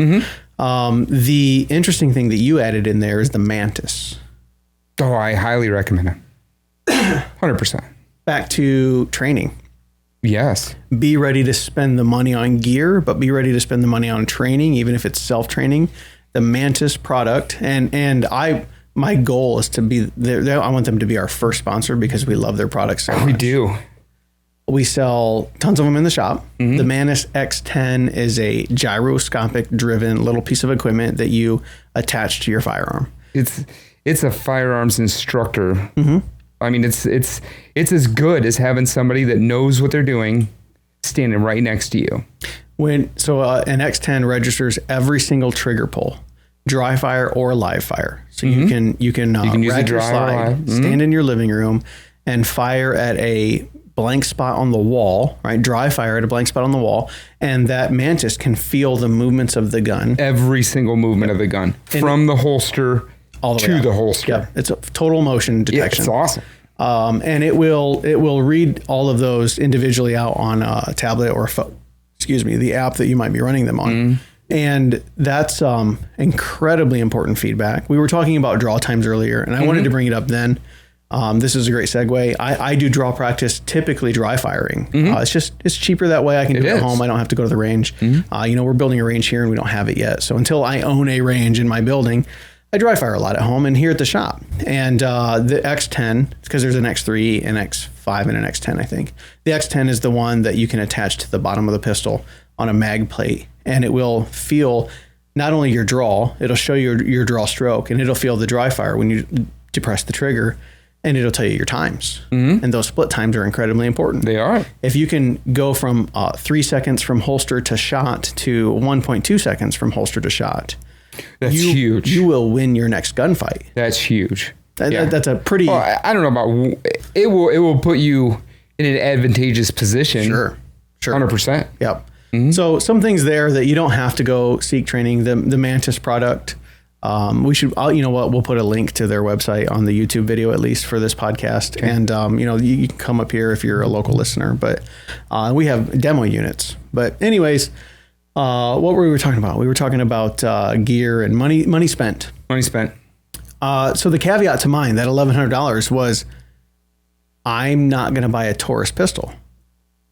The interesting thing that you added in there is the Mantis. Oh, I highly recommend it. 100%. Back to training. Yes. Be ready to spend the money on gear, but be ready to spend the money on training, even if it's self-training. The Mantis product, and my goal is to be there. I want them to be our first sponsor because we love their products so much. We do. We sell tons of them in the shop. The Mantis X10 is a gyroscopic driven little piece of equipment that you attach to your firearm. It's a firearms instructor. I mean, it's as good as having somebody that knows what they're doing standing right next to you. An X10 registers every single trigger pull, dry fire or live fire. So you can use a dry slide, stand in your living room, and fire at a blank spot on the wall, right? Dry fire at a blank spot on the wall, and that Mantis can feel the movements of the gun. Every single movement of the gun, from the holster all the way to the holster. Yep. It's a total motion detection. Yeah, it's awesome. And it will read all of those individually out on a tablet or the app that you might be running them on. And that's incredibly important feedback. We were talking about draw times earlier, and I wanted to bring it up then. This is a great segue. I do draw practice, typically dry firing. It's cheaper that way. I can do it at home. I don't have to go to the range. We're building a range here and we don't have it yet. So until I own a range in my building, I dry fire a lot at home and here at the shop. And the X10, because there's an X3, an X5, and an X10, I think. The X10 is the one that you can attach to the bottom of the pistol on a mag plate, and it will feel not only your draw, it'll show you your draw stroke, and it'll feel the dry fire when you depress the trigger, and it'll tell you your times. And those split times are incredibly important. They are. If you can go from 3 seconds from holster to shot to 1.2 seconds from holster to shot, that's huge. You will win your next gunfight. That's huge. That's a pretty. Well, I don't know about it. Will put you in an advantageous position. Sure. 100%. Yep. So some things there that you don't have to go seek training. The Mantis product, We should, you know what, we'll put a link to their website on the YouTube video, at least for this podcast. Okay. And, you know, you can come up here if you're a local listener, but we have demo units. But anyways, what were we talking about? We were talking about gear and money spent. Money spent. So the caveat to mine, that $1,100 was, I'm not going to buy a Taurus pistol.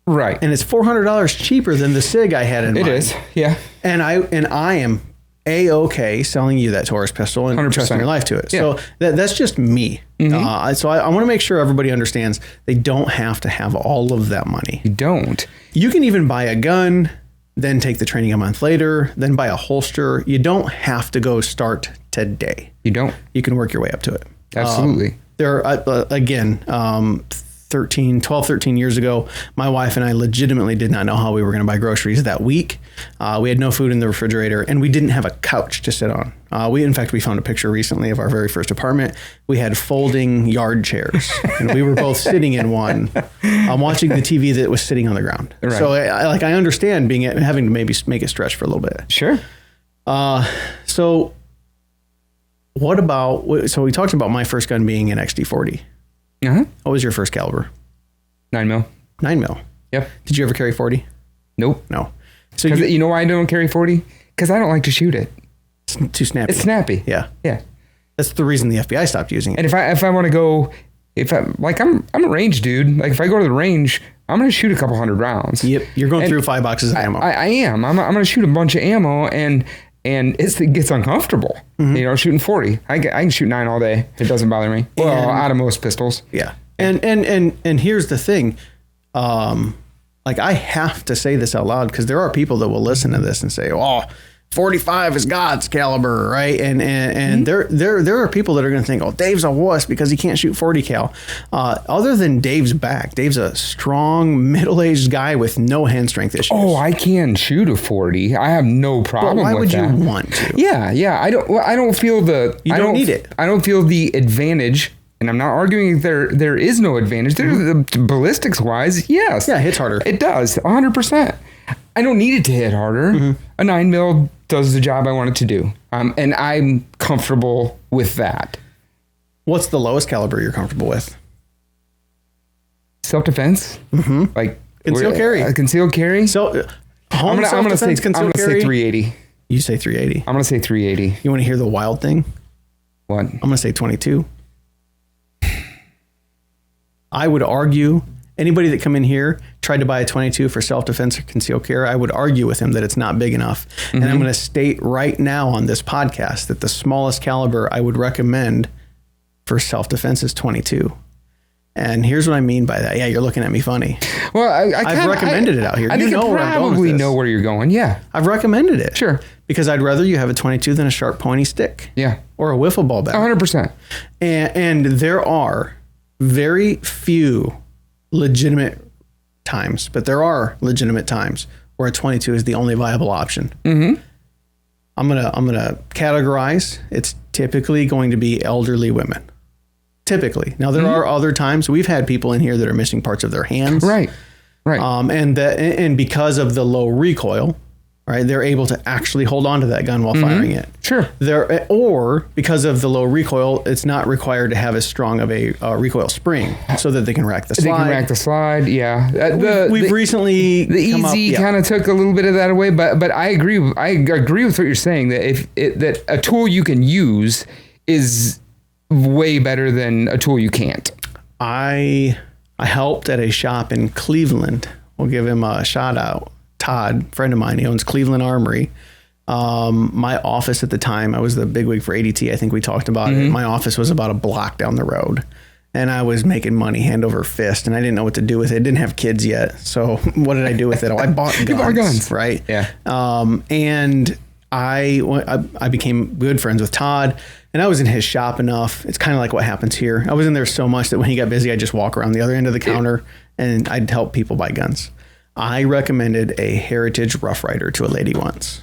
Right. And it's $400 cheaper than the SIG I had in mind. It is. Yeah. And I am A-okay selling you that Taurus pistol and 100%. Trusting your life to it. Yeah. So that's just me. Mm-hmm. So I want to make sure everybody understands they don't have to have all of that money. You don't. You can even buy a gun, then take the training a month later, then buy a holster. You don't have to go start today. You don't. You can work your way up to it. Absolutely. There are, again, 12, 13 years ago, my wife and I legitimately did not know how we were going to buy groceries that week. We had no food in the refrigerator, and we didn't have a couch to sit on. In fact, we found a picture recently of our very first apartment. We had folding yard chairs, and we were both sitting in one, watching the TV that was sitting on the ground. Right. So I understand having to maybe make it stretch for a little bit. Sure. So what about, so we talked about my first gun being an XD40. Uh-huh. What was your first caliber? 9mm. 9mm. Yep. Did you ever carry 40? Nope. No. So you know why I don't carry 40? Because I don't like to shoot it. It's too snappy. It's snappy. Yeah. Yeah. That's the reason the FBI stopped using it. And if I want to go, I'm a range dude. Like if I go to the range, I'm going to shoot a couple hundred rounds. Yep. You're going through 5 boxes of ammo. I am. I'm going to shoot a bunch of ammo and it gets uncomfortable. Mm-hmm. You know, shooting 40. I can shoot 9 all day. It doesn't bother me. Well, out of most pistols. Yeah. And here's the thing. Like I have to say this out loud because there are people that will listen to this and say, "Oh, 45 is God's caliber," right? And mm-hmm. there are people that are going to think, "Oh, Dave's a wuss because he can't shoot 40 cal." Other than Dave's back, Dave's a strong middle-aged guy with no hand strength issues. Oh, I can shoot a 40. I have no problem with that. Why would you want to? Yeah. I don't feel you don't need it. I don't feel the advantage. And I'm not arguing there is no advantage. There's mm-hmm. ballistics wise, yes. Yeah, it hits harder. It does, 100%. I don't need it to hit harder. Mm-hmm. A 9mm does the job I want it to do. And I'm comfortable with that. What's the lowest caliber you're comfortable with? Self-defense. Mm-hmm. Like concealed carry. Concealed carry. So I'm gonna say 380. You say 380. I'm gonna say 380. You want to hear the wild thing? What? I'm gonna say 22. I would argue anybody that come in here tried to buy a 22 for self-defense or concealed carry, I would argue with him that it's not big enough. Mm-hmm. And I'm going to state right now on this podcast that the smallest caliber I would recommend for self-defense is 22. And here's what I mean by that. Yeah, you're looking at me funny. Well, I've recommended it out here. I think you probably know where you're going. Yeah. I've recommended it. Sure. Because I'd rather you have a 22 than a sharp pointy stick. Yeah. Or a wiffle ball bat. 100%. And there are very few legitimate times, but there are legitimate times where a 22 is the only viable option. Mm-hmm. I'm gonna categorize. It's typically going to be elderly women. Typically. Now there mm-hmm. are other times we've had people in here that are missing parts of their hands. Right. And because of the low recoil, right, they're able to actually hold on to that gun while mm-hmm. firing it. Sure. Or because of the low recoil, it's not required to have as strong of a recoil spring so that they can rack the slide. They can rack the slide, yeah. We've recently the easy kind of took a little bit of that away, but I agree. I agree with what you're saying that that a tool you can use is way better than a tool you can't. I helped at a shop in Cleveland. We'll give him a shout out. Todd, friend of mine, he owns Cleveland Armory. My office at the time, I was the bigwig for ADT. I think we talked about mm-hmm. it. My office was about a block down the road, and I was making money hand over fist, and I didn't know what to do with it. I didn't have kids yet, so what did I do with it? Oh, I bought guns. You bought guns, right? Yeah. And I became good friends with Todd, and I was in his shop enough. It's kind of like what happens here. I was in there so much that when he got busy, I'd just walk around the other end of the counter, and I'd help people buy guns. I recommended a Heritage Rough Rider to a lady once.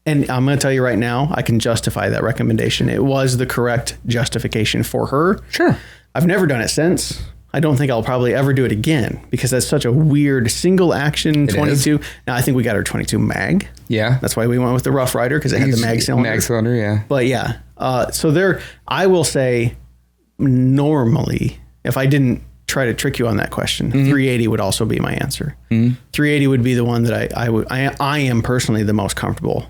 And I'm going to tell you right now, I can justify that recommendation. It was the correct justification for her. Sure. I've never done it since. I don't think I'll probably ever do it again because that's such a weird single action 22. Now I think we got our 22 mag. Yeah. That's why we went with the Rough Rider because it had the mag cylinder. Mag cylinder, yeah. But yeah, so there, I will say normally, if I didn't try to trick you on that question, 380 would also be my answer. 380 would be the one that I am personally the most comfortable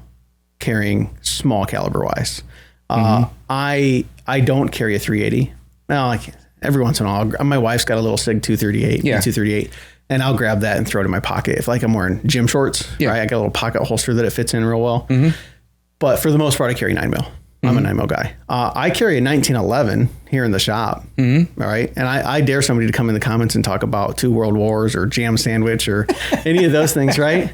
carrying small caliber wise. I don't carry a 380. Well, every once in a while, my wife's got a little SIG 238, 238, and I'll grab that and throw it in my pocket. If like I'm wearing gym shorts, right, I got a little pocket holster that it fits in real well. But for the most part, I carry 9mm. I'm a 9mm guy. I carry a 1911 here in the shop. All right. And I dare somebody to come in the comments and talk about 2 World Wars or jam sandwich or any of those things. Right.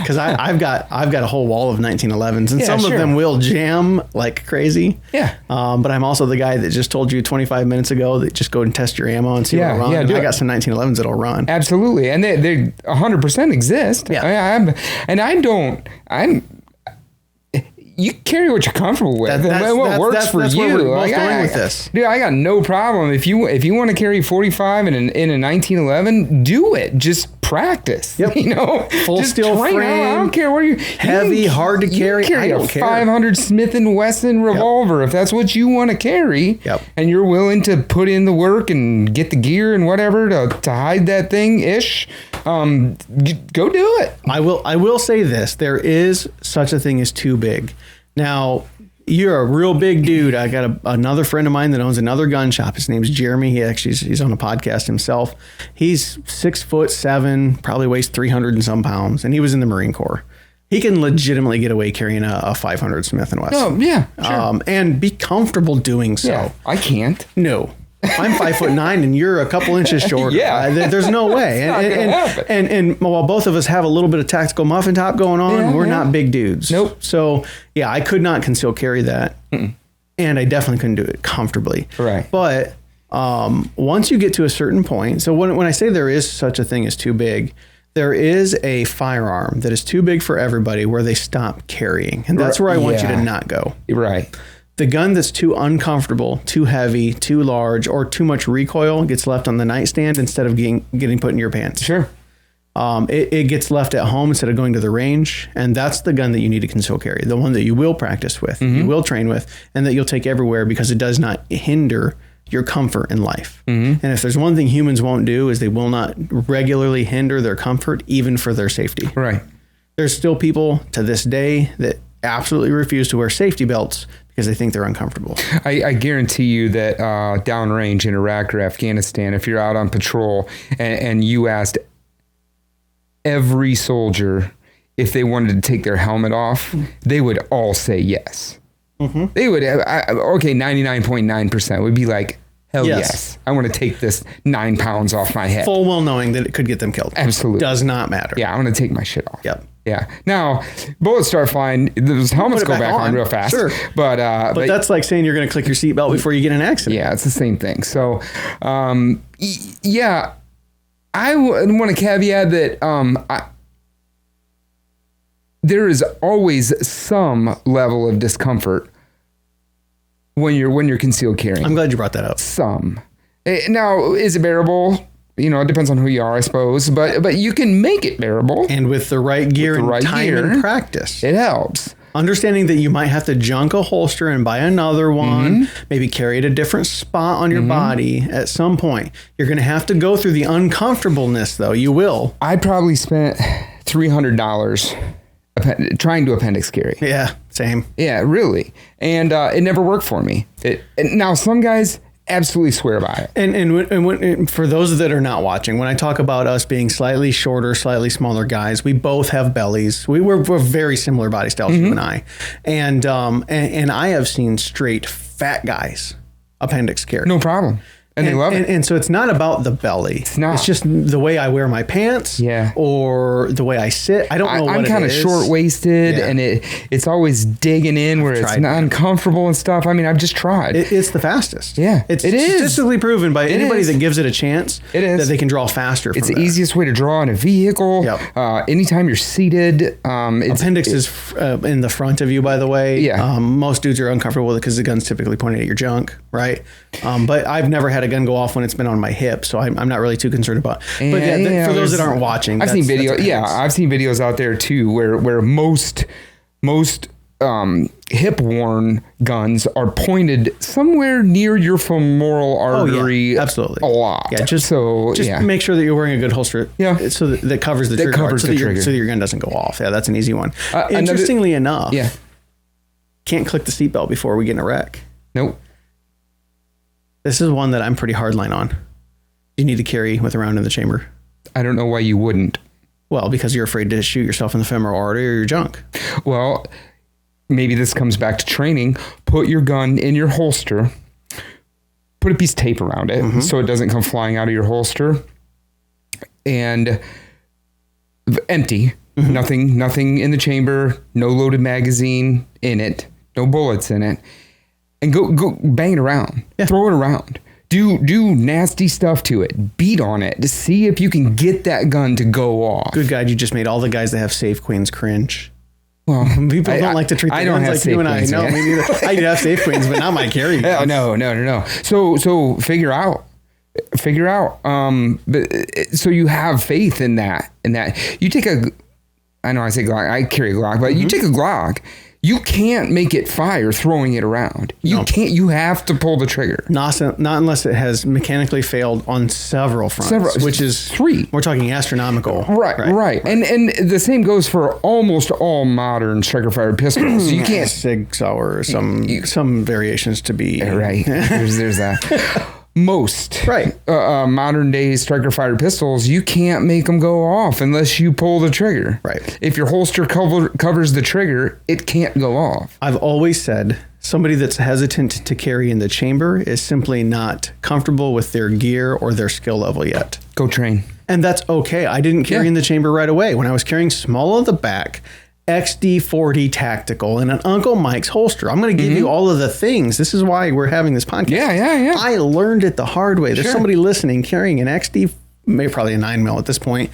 Cause I've got a whole wall of 1911s and some of them will jam like crazy. Yeah. But I'm also the guy that just told you 25 minutes ago that just go and test your ammo and see what will run. I got some 1911s that'll run. Absolutely. And they 100% exist. Yeah. You carry what you're comfortable with. What works for you. Where we're both going with this. Dude, I got no problem. If you want to carry 45 in a 1911, do it. Just practice. Yep. You know, full just steel train. frame. I don't care what you heavy, hard to carry. You carry a 500 Smith & Wesson revolver if that's what you want to carry. Yep. And you're willing to put in the work and get the gear and whatever to hide that thing ish. Go do it. I will say this. There is such a thing as too big. Now, you're a real big dude. I got another friend of mine that owns another gun shop. His name's Jeremy. He's on a podcast himself. He's 6'7", probably weighs 300 and some pounds, and he was in the Marine Corps. He can legitimately get away carrying a 500 Smith & Wesson. Oh, yeah, sure. And be comfortable doing so. Yeah, I can't. No. I'm 5'9" and you're a couple inches shorter. There's no way. And while both of us have a little bit of tactical muffin top going on, we're not big dudes. Nope. So yeah, I could not conceal carry that, and I definitely couldn't do it comfortably. Right. But once you get to a certain point, so when I say there is such a thing as too big, there is a firearm that is too big for everybody where they stop carrying, and that's where I want you to not go. Right. The gun that's too uncomfortable, too heavy, too large, or too much recoil gets left on the nightstand instead of getting put in your pants. Sure. It gets left at home instead of going to the range, and that's the gun that you need to conceal carry, the one that you will practice with, you will train with, and that you'll take everywhere because it does not hinder your comfort in life. And if there's one thing humans won't do is they will not regularly hinder their comfort, even for their safety. Right. There's still people to this day that absolutely refuse to wear safety belts because they think they're uncomfortable. I guarantee you that downrange in Iraq or Afghanistan, if you're out on patrol and you asked every soldier if they wanted to take their helmet off, they would all say yes. They would, 99.9% would be like, hell yes. I want to take this 9 pounds off my head. Full well knowing that it could get them killed. Absolutely. Does not matter. Yeah, I want to take my shit off. Yep. Yeah. Now, bullets start flying. Those helmets go back on real fast. Sure. But that's like saying you're going to click your seatbelt before you get in an accident. Yeah, it's the same thing. So, yeah, I want to caveat that there is always some level of discomfort when you're concealed carrying. I'm glad you brought that up. Some. Now, is it bearable? You know, it depends on who you are, I suppose. But you can make it bearable. And with the right gear and time and practice. It helps. Understanding that you might have to junk a holster and buy another one, maybe carry it a different spot on your body at some point. You're going to have to go through the uncomfortableness, though. You will. I probably spent $300 trying to appendix carry. Yeah, same. Yeah, really. And it never worked for me. Now, some guys absolutely swear by it. And for those that are not watching, when I talk about us being slightly shorter, slightly smaller guys, we both have bellies. We're very similar body styles, you and I. And I have seen straight fat guys appendix carry. No problem. And they love it. And so it's not about the belly. It's not. It's just the way I wear my pants. Yeah. Or the way I sit. I don't know what it is. I'm kind of short-waisted, and it's always digging in where it's not uncomfortable and stuff. I mean, I've just tried. It's the fastest. Yeah. It's statistically proven by anybody that gives it a chance that they can draw faster. It's the easiest way to draw in a vehicle. Yep. Anytime you're seated. Appendix is in the front of you, by the way. Yeah. Most dudes are uncomfortable with it because the gun's typically pointed at your junk, right? But I've never had a a gun go off when it's been on my hip, so I'm not really too concerned about it. But yeah, for those that aren't watching, I've seen videos. Yeah, I've seen videos out there too where most hip worn guns are pointed somewhere near your femoral artery. Absolutely. A lot. Yeah, just make sure that you're wearing a good holster. Yeah. So that covers the trigger. So that your gun doesn't go off. Yeah, that's an easy one. Interestingly enough, can't click the seatbelt before we get in a wreck. Nope. This is one that I'm pretty hardline on. You need to carry with a round in the chamber. I don't know why you wouldn't. Well, because you're afraid to shoot yourself in the femoral artery or your junk. Well, maybe this comes back to training. Put your gun in your holster. Put a piece of tape around it so it doesn't come flying out of your holster. And empty. Nothing in the chamber. No loaded magazine in it. No bullets in it. And go bang it around. Yeah. Throw it around. Do nasty stuff to it. Beat on it to see if you can get that gun to go off. Good God, you just made all the guys that have safe queens cringe. Well, people don't like to treat the guns like you and I. No, me neither. I do have safe queens, but not my carry guns. No. So figure out. So you have faith in that. You take I know I say Glock. I carry a Glock, but you take a Glock. You can't make it fire throwing it around. You can't. You have to pull the trigger. Not unless it has mechanically failed on several fronts, which is 3. We're talking astronomical. Right. And the same goes for almost all modern striker-fired pistols. You can't Sig Sauer, some variations to be right. There's that. Most modern day striker fired pistols, you can't make them go off unless you pull the trigger. Right. If your holster covers the trigger, it can't go off. I've always said somebody that's hesitant to carry in the chamber is simply not comfortable with their gear or their skill level yet. Go train. And that's okay. I didn't carry in the chamber right away. When I was carrying small of the back, XD40 tactical in an Uncle Mike's holster. I'm going to give you all of the things. This is why we're having this podcast. Yeah. I learned it the hard way. There's somebody listening carrying an XD, maybe probably a 9mm at this point,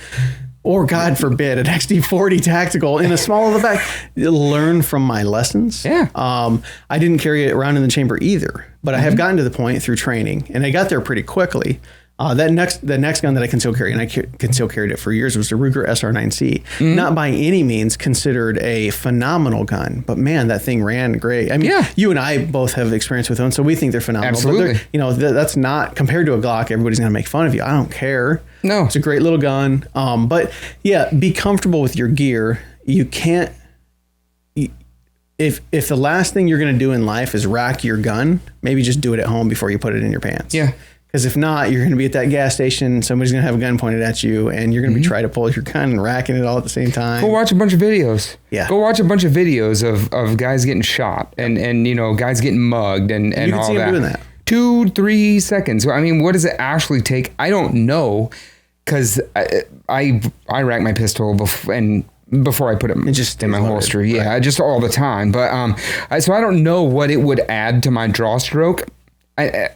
or God forbid, an XD40 tactical in a small of the back. Learn from my lessons. Yeah. I didn't carry it around in the chamber either, but I have gotten to the point through training, and I got there pretty quickly. The next gun that I can still carry, and I still carried it for years, was the Ruger SR9C. Not by any means considered a phenomenal gun, but man, that thing ran great. I mean, you and I both have experience with them, so we think they're phenomenal. Absolutely. But that's not compared to a Glock. Everybody's going to make fun of you. I don't care. No, it's a great little gun. But yeah, be comfortable with your gear. You can't. If the last thing you're going to do in life is rack your gun, maybe just do it at home before you put it in your pants. Yeah. Because if not, you're going to be at that gas station, somebody's going to have a gun pointed at you, and you're going to be trying to pull your gun and racking it all at the same time. Go watch a bunch of videos. Yeah. Go watch a bunch of videos of guys getting shot and guys getting mugged and all that. You can see them doing that. 2-3 seconds. I mean, what does it actually take? I don't know, because I rack my pistol before I put it just in my holster. Yeah, just all the time. But so I don't know what it would add to my draw stroke. I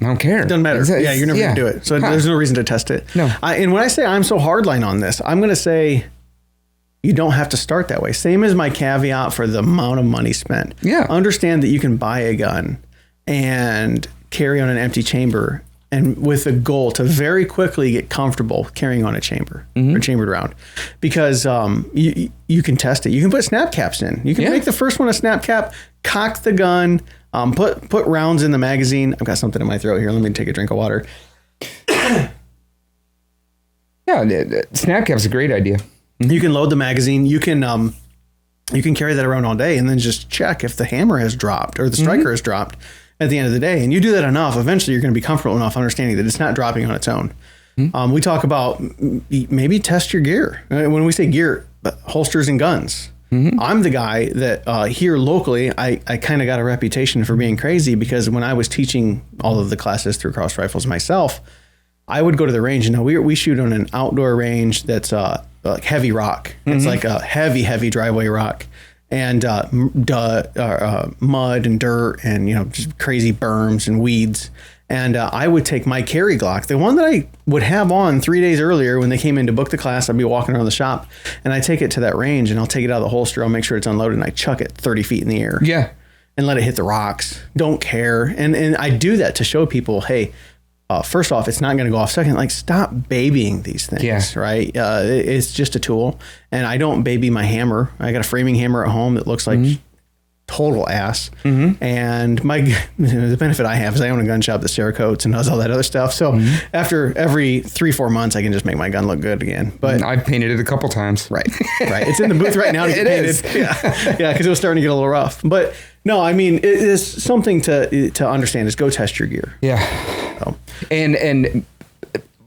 don't care. It doesn't matter. You're never going to do it. So there's no reason to test it. No. And when I say I'm so hardline on this, I'm going to say you don't have to start that way. Same as my caveat for the amount of money spent. Yeah. Understand that you can buy a gun and carry on an empty chamber, and with a goal to very quickly get comfortable carrying on a chamber or chambered round, because you can test it. You can put snap caps in. You can make the first one a snap cap, cock the gun, put rounds in the magazine. I've got something in my throat here. Let me take a drink of water. Snap cap's a great idea. You can load the magazine. You can carry that around all day, and then just check if the hammer has dropped or the striker has dropped at the end of the day. And you do that enough, eventually you're going to be comfortable enough understanding that it's not dropping on its own. We talk about maybe test your gear. When we say gear, holsters and guns. I'm the guy that here locally, I kind of got a reputation for being crazy, because when I was teaching all of the classes through Cross Rifles myself, I would go to the range. And we shoot on an outdoor range that's like heavy rock. It's like a heavy driveway rock, and mud and dirt and just crazy berms and weeds. And I would take my carry Glock, the one that I would have on 3 days earlier when they came in to book the class. I'd be walking around the shop, and I take it to that range, and I'll take it out of the holster. I'll make sure it's unloaded, and I chuck it 30 feet in the air. Yeah. and let it hit the rocks. Don't care. And I do that to show people, hey, first off, it's not going to go off. Second, like, stop babying these things, right? It's just a tool. And I don't baby my hammer. I got a framing hammer at home that looks like total ass. And the benefit I have is I own a gun shop that Cerakotes and does all that other stuff. So after every 3-4 months, I can just make my gun look good again. But I've painted it a couple times. Right. It's in the booth right now to get painted. Yeah, because it was starting to get a little rough. But no, I mean, it is something to understand is go test your gear. Yeah. So. And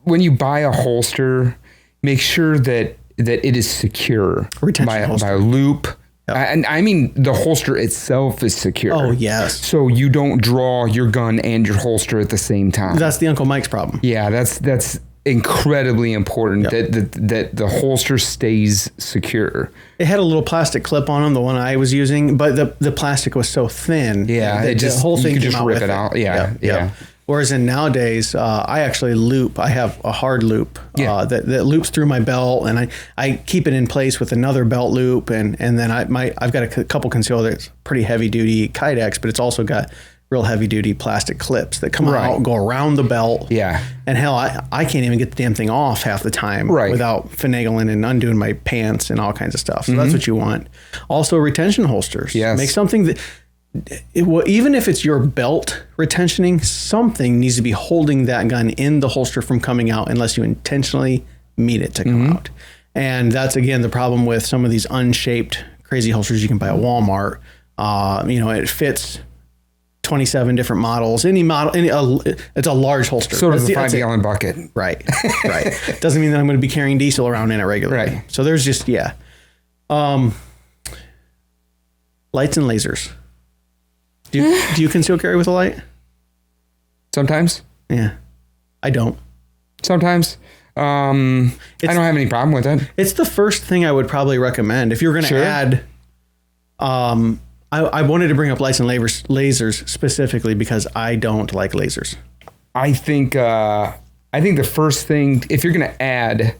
when you buy a holster, make sure that it is secure by a loop. And I mean, the holster itself is secure. Oh, yes. So you don't draw your gun and your holster at the same time. That's the Uncle Mike's problem. Yeah, that's incredibly important that the holster stays secure. It had a little plastic clip on them, the one I was using, but the plastic was so thin. Yeah, the whole thing you could just rip it out. Yeah. Whereas nowadays, I actually loop. I have a hard loop that loops through my belt, and I keep it in place with another belt loop, and then I've got a couple concealed that's pretty heavy duty Kydex, but it's also got real heavy duty plastic clips that come out and go around the belt. Yeah. And hell, I can't even get the damn thing off half the time without finagling and undoing my pants and all kinds of stuff. So that's what you want. Also, retention holsters. Yes. Make something that. Even if it's your belt retentioning, something needs to be holding that gun in the holster from coming out unless you intentionally mean it to come out. And that's, again, the problem with some of these unshaped crazy holsters you can buy at Walmart. It fits 27 different models. Any model, it's a large holster. So does a 5-gallon bucket. Right. Doesn't mean that I'm going to be carrying diesel around in it regularly. Right. So there's just, lights and lasers. Do you conceal carry with a light? Sometimes. Yeah. I don't. Sometimes. I don't have any problem with it. It's the first thing I would probably recommend. If you're going to add, I wanted to bring up lights and lasers specifically because I don't like lasers. I think the first thing, if you're going to add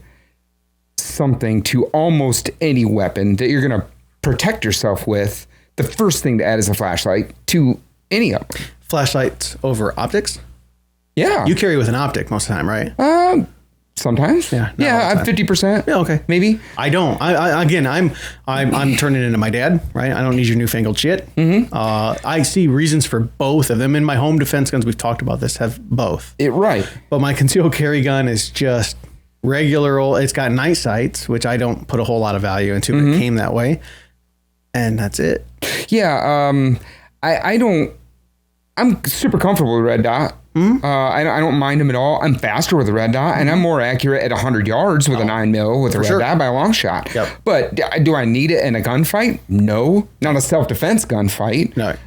something to almost any weapon that you're going to protect yourself with, the first thing to add is a flashlight to any of them. Flashlights over optics? Yeah. You carry with an optic most of the time, right? Sometimes. Yeah. I'm 50%. Yeah. Okay. Maybe. I don't. I'm turning into my dad, right? I don't need your newfangled shit. I see reasons for both of them. In my home defense guns, we've talked about this, have both. Right. But my concealed carry gun is just regular old. It's got night sights, which I don't put a whole lot of value into. It came that way. And that's it. Yeah. I'm super comfortable with red dot. I don't mind them at all. I'm faster with a red dot, and I'm more accurate at 100 yards with a 9mm with a red dot by a long shot. Yep. But do I need it in a gunfight? No. Not a self-defense gunfight. No.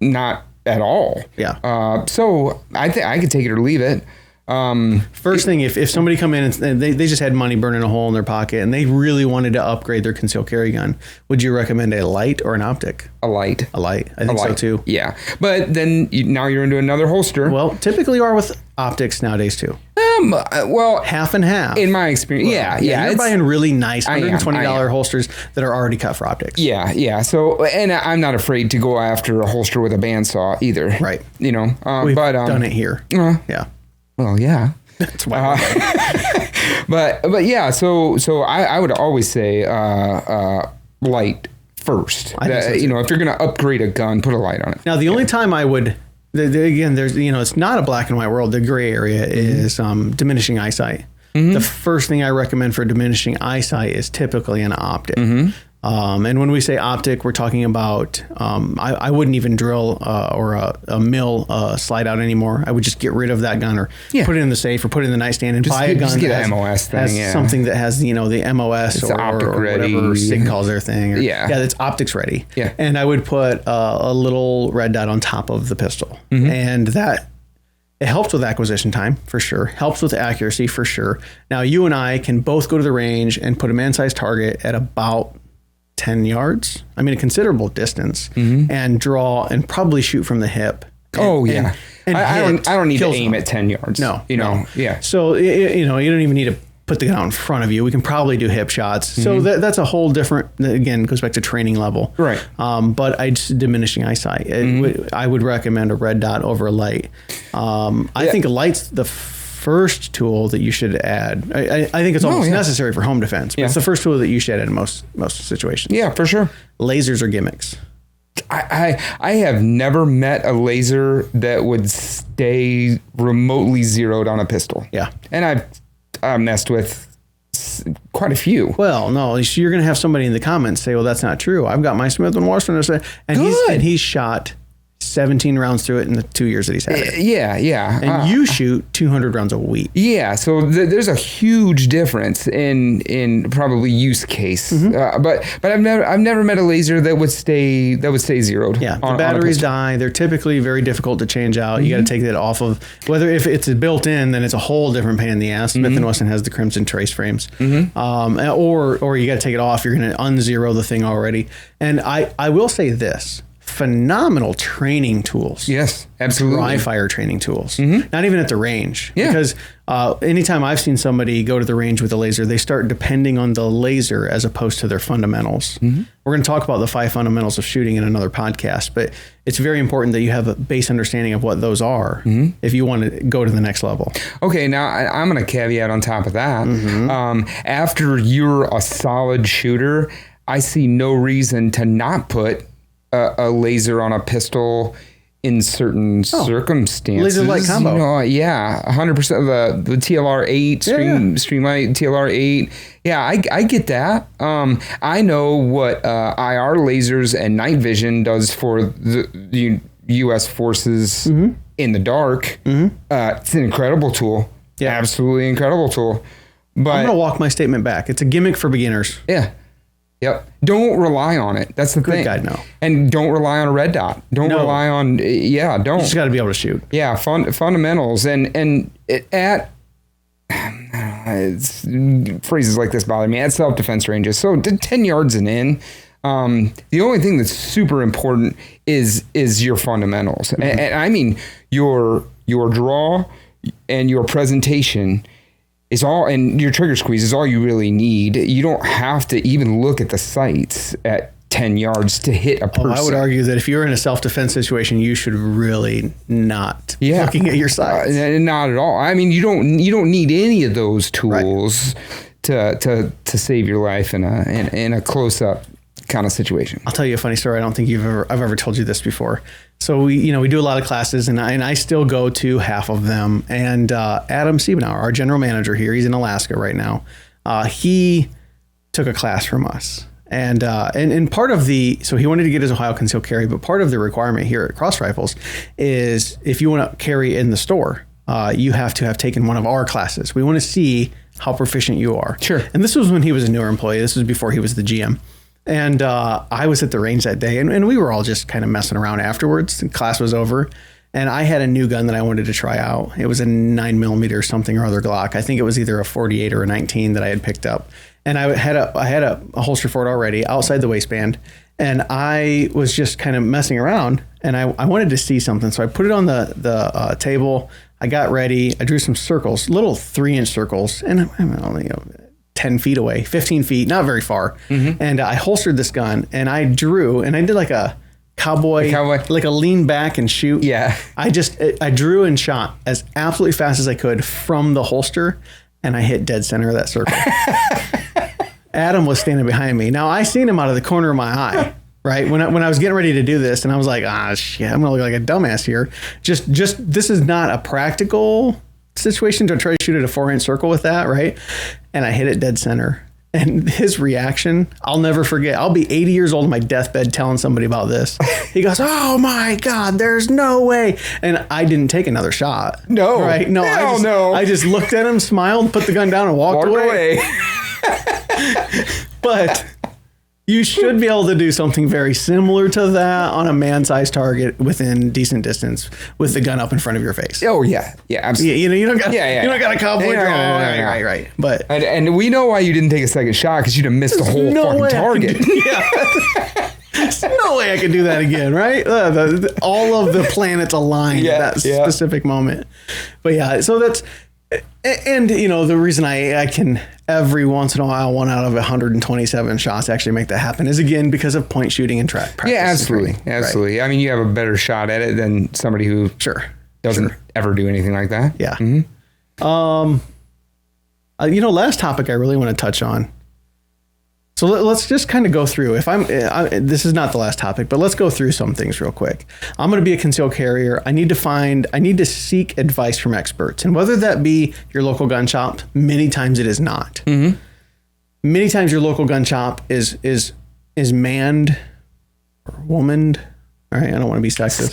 Not at all. Yeah. So I think I could take it or leave it. First thing, if somebody come in and they just had money burning a hole in their pocket and they really wanted to upgrade their concealed carry gun, would you recommend a light or an optic? A light. I think so too. Yeah. But then now you're into another holster. Well, typically are with optics nowadays too. Well, half and half. In my experience, yeah. You're buying really nice $120 holsters that are already cut for optics. Yeah. So, and I'm not afraid to go after a holster with a bandsaw either. Right. We've done it here. Yeah. Well, yeah. That's why. But yeah. So I would always say light first. If you're going to upgrade a gun, put a light on it. Now, the only time I would. Again, there's it's not a black and white world. The gray area is diminishing eyesight. The first thing I recommend for diminishing eyesight is typically an optic. And when we say optic, we're talking about I wouldn't even drill or a mill slide out anymore. I would just get rid of that gun or put it in the safe or put it in the nightstand and just buy a gun that has, MOS thing, has something that has the MOS or whatever SIG calls their thing. That's optics ready. Yeah. And I would put a little red dot on top of the pistol, and that. It helps with acquisition time, for sure. Helps with accuracy, for sure. Now, you and I can both go to the range and put a man-sized target at about 10 yards. I mean, a considerable distance, and draw and probably shoot from the hip. And I don't need to aim at 10 yards. No. Yeah. So, you don't even need to put the gun out in front of you. We can probably do hip shots. So that's a whole different, again, goes back to training level. Right. But just diminishing eyesight. I would recommend a red dot over a light. I think a light's the first tool that you should add. I think it's almost necessary for home defense, but it's the first tool that you should add in most situations. Yeah, for sure. Lasers are gimmicks. I have never met a laser that would stay remotely zeroed on a pistol. Yeah. And I've messed with quite a few. Well, no, you're going to have somebody in the comments say, well, that's not true. I've got my Smith & Wesson, and he's shot 17 rounds through it in the 2 years that he's had it. Yeah. And you shoot 200 rounds a week. Yeah, so there's a huge difference in probably use case. But I've never met a laser that would stay zeroed. Yeah, the batteries die. They're typically very difficult to change out. You got to take that off of, whether if it's built in, then it's a whole different pain in the ass. Smith & Wesson has the Crimson Trace frames. Or you got to take it off. You're going to unzero the thing already. And I will say this. Phenomenal training tools. Yes, absolutely. Dry fire training tools. Not even at the range. Yeah. Because anytime I've seen somebody go to the range with a laser, they start depending on the laser as opposed to their fundamentals. We're going to talk about the 5 fundamentals of shooting in another podcast, but it's very important that you have a base understanding of what those are if you want to go to the next level. Okay, now I'm going to caveat on top of that. After you're a solid shooter, I see no reason to not put a laser on a pistol in certain circumstances. Laser light combo. 100% of the TLR8, Streamlight TLR8. Yeah, I get that. I know what IR lasers and night vision does for the U.S. forces in the dark. It's an incredible tool. Yeah, absolutely incredible tool. But I'm going to walk my statement back. It's a gimmick for beginners. Yeah. Yep. Don't rely on it. That's the thing. Good God, no. And don't rely on a red dot. Don't rely on, don't. You just got to be able to shoot. Yeah, fundamentals. And phrases like this bother me. At self-defense ranges. So 10 yards and in, the only thing that's super important is your fundamentals. And I mean, your draw and your presentation is all, and your trigger squeeze is all you really need. You don't have to even look at the sights at 10 yards to hit a person. I would argue that if you're in a self-defense situation, you should really not be looking at your sights. Not at all. I mean, you don't need any of those tools to save your life in a close-up kind of situation. I'll tell you a funny story. I don't think I've ever told you this before. So we do a lot of classes, and I still go to half of them. And Adam Siebenauer, our general manager here, he's in Alaska right now. He took a class from us, and part of so he wanted to get his Ohio concealed carry, but part of the requirement here at Cross Rifles is if you want to carry in the store, you have to have taken one of our classes. We want to see how proficient you are. Sure. And this was when he was a newer employee. This was before he was the GM. And I was at the range that day, and we were all just kind of messing around afterwards. The class was over, and I had a new gun that I wanted to try out. It was a 9mm something or other Glock. I think it was either a 48 or a 19 that I had picked up. And I had a holster for it already outside the waistband, and I was just kind of messing around, and I wanted to see something. So I put it on the table. I got ready. I drew some circles, little 3-inch circles, and I'm only 10 feet away, 15 feet, not very far. And I holstered this gun, and I drew, and I did like a cowboy, like a lean back and shoot. Yeah. I drew and shot as absolutely fast as I could from the holster, and I hit dead center of that circle. Adam was standing behind me. Now I seen him out of the corner of my eye, right? When I was getting ready to do this, and I was like, shit, I'm gonna look like a dumbass here. Just this is not a practical situation to try to shoot at a 4-inch circle with that, right? And I hit it dead center. And his reaction, I'll never forget. I'll be 80 years old on my deathbed telling somebody about this. He goes, "Oh my God, there's no way." And I didn't take another shot. No. Right? No. I just looked at him, smiled, put the gun down, and walked away. But you should be able to do something very similar to that on a man-sized target within decent distance with the gun up in front of your face. Oh yeah, absolutely. You don't got a cowboy draw. Right. But and we know why you didn't take a second shot, because you'd have missed the whole fucking target. There's no way I could do that again, right? All of the planets aligned at that specific moment. But yeah, so And, the reason I can every once in a while, 1 out of 127 shots actually make that happen is, again, because of point shooting and track practice. Yeah, absolutely. Absolutely. Right. I mean, you have a better shot at it than somebody who doesn't ever do anything like that. Yeah. Mm-hmm. Last topic I really want to touch on. So let's just kind of go through. This is not the last topic, but let's go through some things real quick. I'm going to be a concealed carrier. I need to seek advice from experts, and whether that be your local gun shop, many times it is not. Mm-hmm. Many times your local gun shop is manned or womaned. All right, I don't want to be sexist.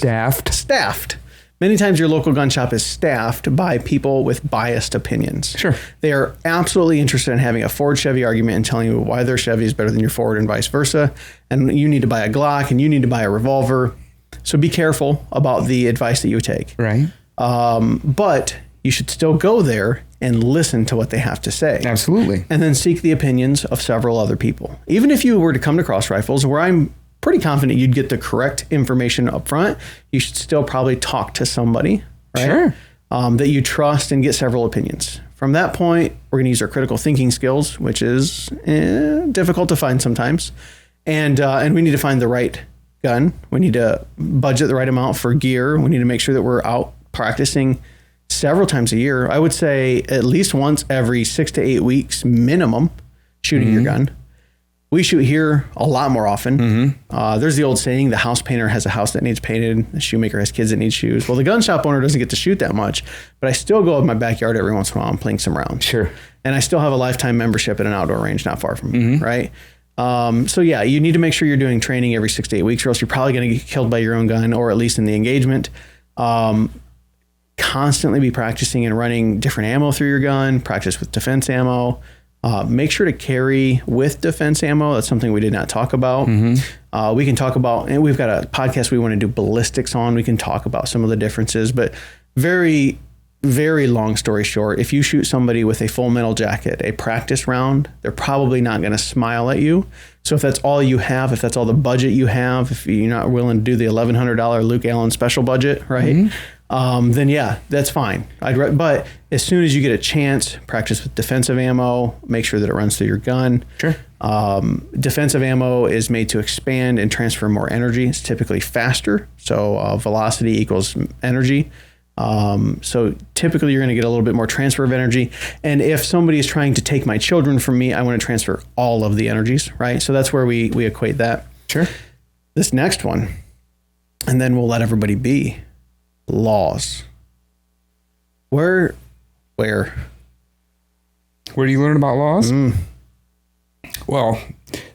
Staffed. Many times your local gun shop is staffed by people with biased opinions. Sure. They are absolutely interested in having a Ford Chevy argument and telling you why their Chevy is better than your Ford and vice versa. And you need to buy a Glock and you need to buy a revolver. So be careful about the advice that you take. Right. But you should still go there and listen to what they have to say. Absolutely. And then seek the opinions of several other people. Even if you were to come to Cross Rifles, where I'm pretty confident you'd get the correct information up front, you should still probably talk to somebody, right? Sure. That you trust and get several opinions. From that point, we're going to use our critical thinking skills, which is difficult to find sometimes. And we need to find the right gun. We need to budget the right amount for gear. We need to make sure that we're out practicing several times a year. I would say at least once every 6 to 8 weeks minimum, shooting your gun. We shoot here a lot more often. Mm-hmm. There's the old saying, the house painter has a house that needs painted. The shoemaker has kids that need shoes. Well, the gun shop owner doesn't get to shoot that much, but I still go in my backyard every once in a while and playing some rounds. Sure. And I still have a lifetime membership at an outdoor range not far from me, right? So yeah, you need to make sure you're doing training every 6 to 8 weeks, or else you're probably going to get killed by your own gun, or at least in the engagement. Constantly be practicing and running different ammo through your gun, practice with defense ammo. Make sure to carry with defense ammo. That's something we did not talk about. Mm-hmm. We can talk about, and we've got a podcast we want to do ballistics on. We can talk about some of the differences, but very, very long story short, if you shoot somebody with a full metal jacket, a practice round, they're probably not going to smile at you. So if that's all you have, if that's all the budget you have, if you're not willing to do the $1,100 Luke Allen special budget, right? Mm-hmm. Then yeah, that's fine. But as soon as you get a chance, practice with defensive ammo, make sure that it runs through your gun. Sure. Defensive ammo is made to expand and transfer more energy. It's typically faster. So velocity equals energy. So typically you're going to get a little bit more transfer of energy. And if somebody is trying to take my children from me, I want to transfer all of the energies, right? So that's where we equate that. Sure. This next one, and then we'll let everybody be. Laws. Where do you learn about laws? Well,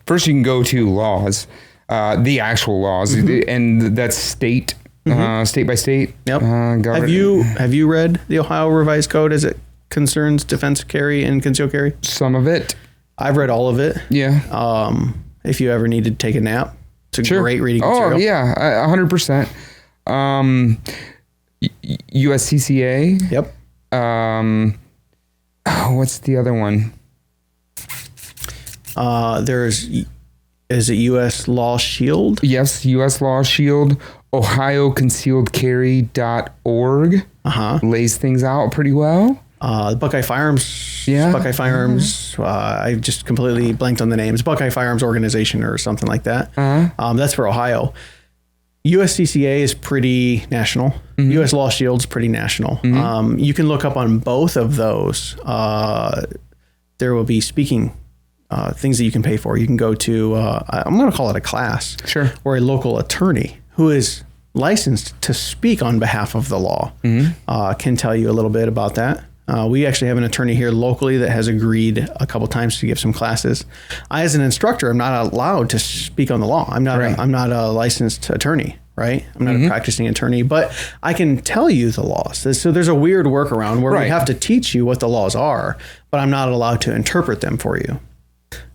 first you can go to laws, the actual laws, and that's state by state. Yep. Have you read the Ohio Revised Code as it concerns defense carry and concealed carry? Some of it. I've read all of it. Yeah. If you ever need to take a nap, it's a great reading material. Oh yeah, 100%. USCCA. Yep. What's the other one? Is it U.S. Law Shield? Yes, U.S. Law Shield. OhioConcealedCarry.org lays things out pretty well. Buckeye Firearms. Yeah. Buckeye Firearms. I just completely blanked on the names. Buckeye Firearms Organization or something like that. That's for Ohio. USCCA is pretty national. Mm-hmm. U.S. Law Shield's pretty national. Mm-hmm. You can look up on both of those. There will be speaking things that you can pay for. You can go to, I'm going to call it a class. Sure. Or a local attorney who is licensed to speak on behalf of the law can tell you a little bit about that. We actually have an attorney here locally that has agreed a couple times to give some classes. I, as an instructor, am not allowed to speak on the law. I'm not a licensed attorney, right? I'm not a practicing attorney, but I can tell you the laws. So there's a weird workaround where we have to teach you what the laws are, but I'm not allowed to interpret them for you.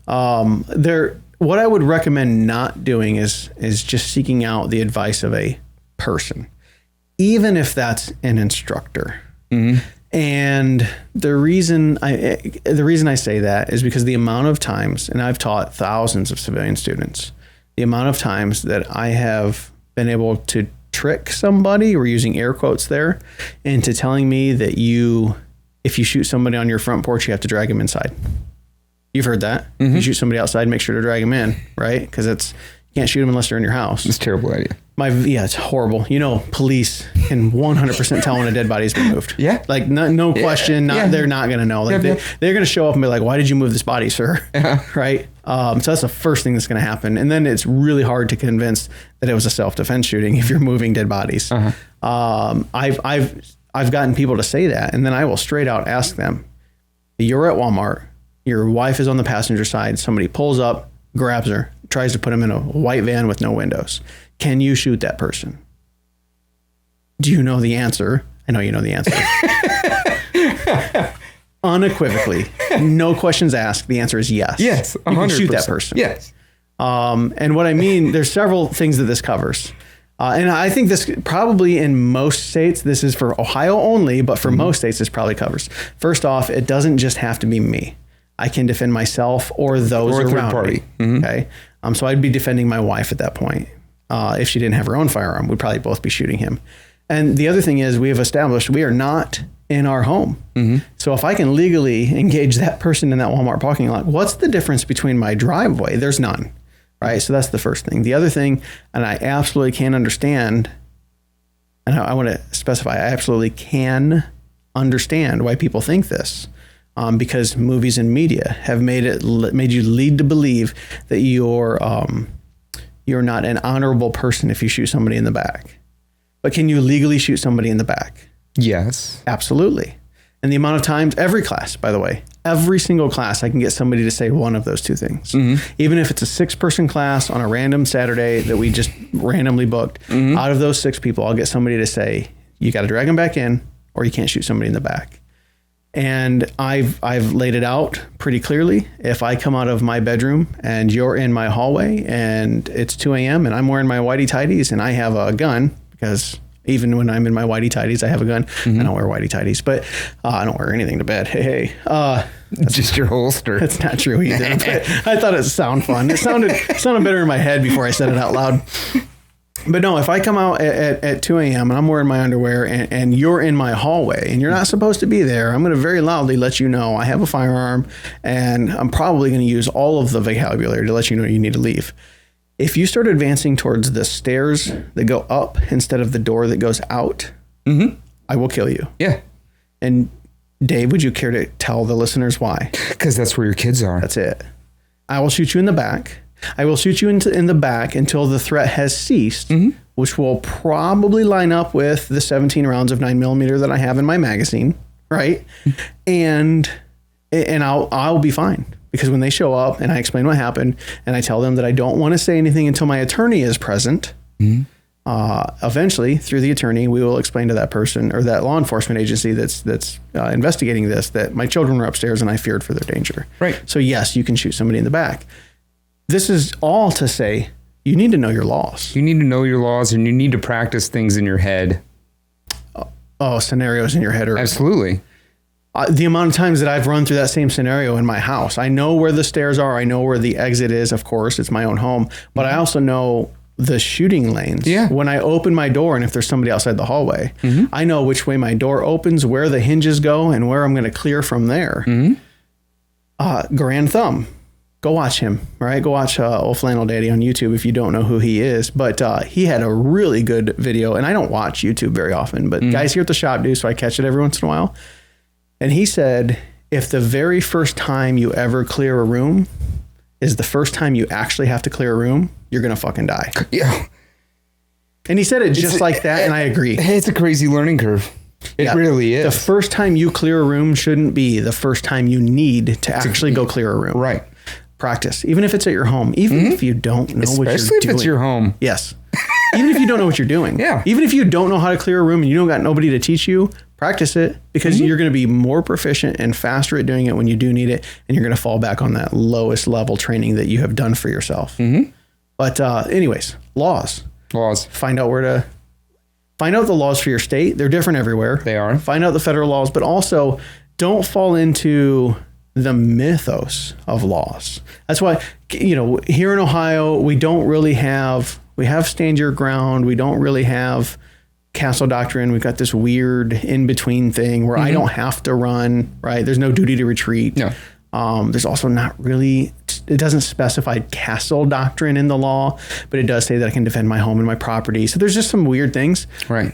What I would recommend not doing is just seeking out the advice of a person, even if that's an instructor. Mm-hmm. And the reason I say that is because the amount of times, and I've taught thousands of civilian students, the amount of times that I have been able to trick somebody, we're using air quotes there, into telling me that you if you shoot somebody on your front porch, you have to drag them inside. You've heard that. If you shoot somebody outside, make sure to drag them in, right? Because you can't shoot them unless they're in your house. It's a terrible idea. It's horrible. Police can 100% tell when a dead body's been moved. Yeah. Like no question. They're not going to know. Like they're going to show up and be like, why did you move this body, sir? Right. So that's the first thing that's going to happen. And then it's really hard to convince that it was a self-defense shooting if you're moving dead bodies. I've gotten people to say that, and then I will straight out ask them, you're at Walmart, your wife is on the passenger side, somebody pulls up, grabs her, tries to put him in a white van with no windows. Can you shoot that person? Do you know the answer? I know you know the answer. Unequivocally, no questions asked. The answer is yes. Yes, 100%. You can shoot that person. Yes. And what I mean, there's several things that this covers. And I think this probably in most states, this is for Ohio only, but for most states, this probably covers. First off, it doesn't just have to be me. I can defend myself or those around me. Okay. So I'd be defending my wife at that point. If she didn't have her own firearm, we'd probably both be shooting him. And the other thing is we have established we are not in our home. So if I can legally engage that person in that Walmart parking lot, what's the difference between my driveway? There's none. Right. So that's the first thing. The other thing, and I absolutely can understand, and I want to specify, I absolutely can understand why people think this, because movies and media have made you lead to believe that you're not an honorable person if you shoot somebody in the back. But can you legally shoot somebody in the back? Yes. Absolutely. And the amount of times, every class, by the way, every single class, I can get somebody to say one of those two things. Even if it's a 6-person class on a random Saturday that we just randomly booked, out of those 6 people, I'll get somebody to say, you got to drag them back in or you can't shoot somebody in the back. And I've laid it out pretty clearly. If I come out of my bedroom and you're in my hallway and it's 2 a.m. and I'm wearing my whitey tighties and I have a gun, because even when I'm in my whitey tighties, I have a gun. I don't wear whitey tighties, but I don't wear anything to bed. Hey. Just your holster. That's not true either. But I thought it sounded fun. It sounded better in my head before I said it out loud. But no, if I come out at 2 a.m. and I'm wearing my underwear and you're in my hallway and you're not supposed to be there, I'm going to very loudly let you know I have a firearm and I'm probably going to use all of the vocabulary to let you know you need to leave. If you start advancing towards the stairs that go up instead of the door that goes out, I will kill you. Yeah. And Dave, would you care to tell the listeners why? Because that's where your kids are. That's it. I will shoot you in the back. I will shoot you in the back until the threat has ceased, which will probably line up with the 17 rounds of 9mm that I have in my magazine, right? And I'll be fine. Because when they show up and I explain what happened and I tell them that I don't want to say anything until my attorney is present, eventually through the attorney, we will explain to that person or that law enforcement agency that's investigating this, that my children were upstairs and I feared for their danger. Right. So yes, you can shoot somebody in the back. This is all to say you need to know your laws. You need to know your laws and you need to practice things in your head. Scenarios in your head are absolutely. The amount of times that I've run through that same scenario in my house. I know where the stairs are. I know where the exit is. Of course, it's my own home, but I also know the shooting lanes. Yeah. When I open my door and if there's somebody outside the hallway, I know which way my door opens, where the hinges go, and where I'm going to clear from there. Grand thumb. Go watch him, right? Go watch Old Flannel Daddy on YouTube if you don't know who he is. But he had a really good video, and I don't watch YouTube very often, but guys here at the shop do, so I catch it every once in a while. And he said, if the very first time you ever clear a room is the first time you actually have to clear a room, you're going to fucking die. Yeah. And he said it just like that, and I agree. It's a crazy learning curve. It really is. The first time you clear a room shouldn't be the first time you need to actually go clear a room. Right. Practice, even if it's at your home, even if you don't know what you're doing. Especially if it's your home. Yes. Even if you don't know what you're doing. Yeah. Even if you don't know how to clear a room and you don't got nobody to teach you, practice it, because you're going to be more proficient and faster at doing it when you do need it. And you're going to fall back on that lowest level training that you have done for yourself. But anyways, laws. Find out the laws for your state. They're different everywhere. They are. Find out the federal laws, but also don't fall into the mythos of laws. That's why, here in Ohio, we have stand your ground. We don't really have castle doctrine. We've got this weird in-between thing where I don't have to run, right? There's no duty to retreat. No. There's also not really, it doesn't specify castle doctrine in the law, but it does say that I can defend my home and my property. So there's just some weird things. Right.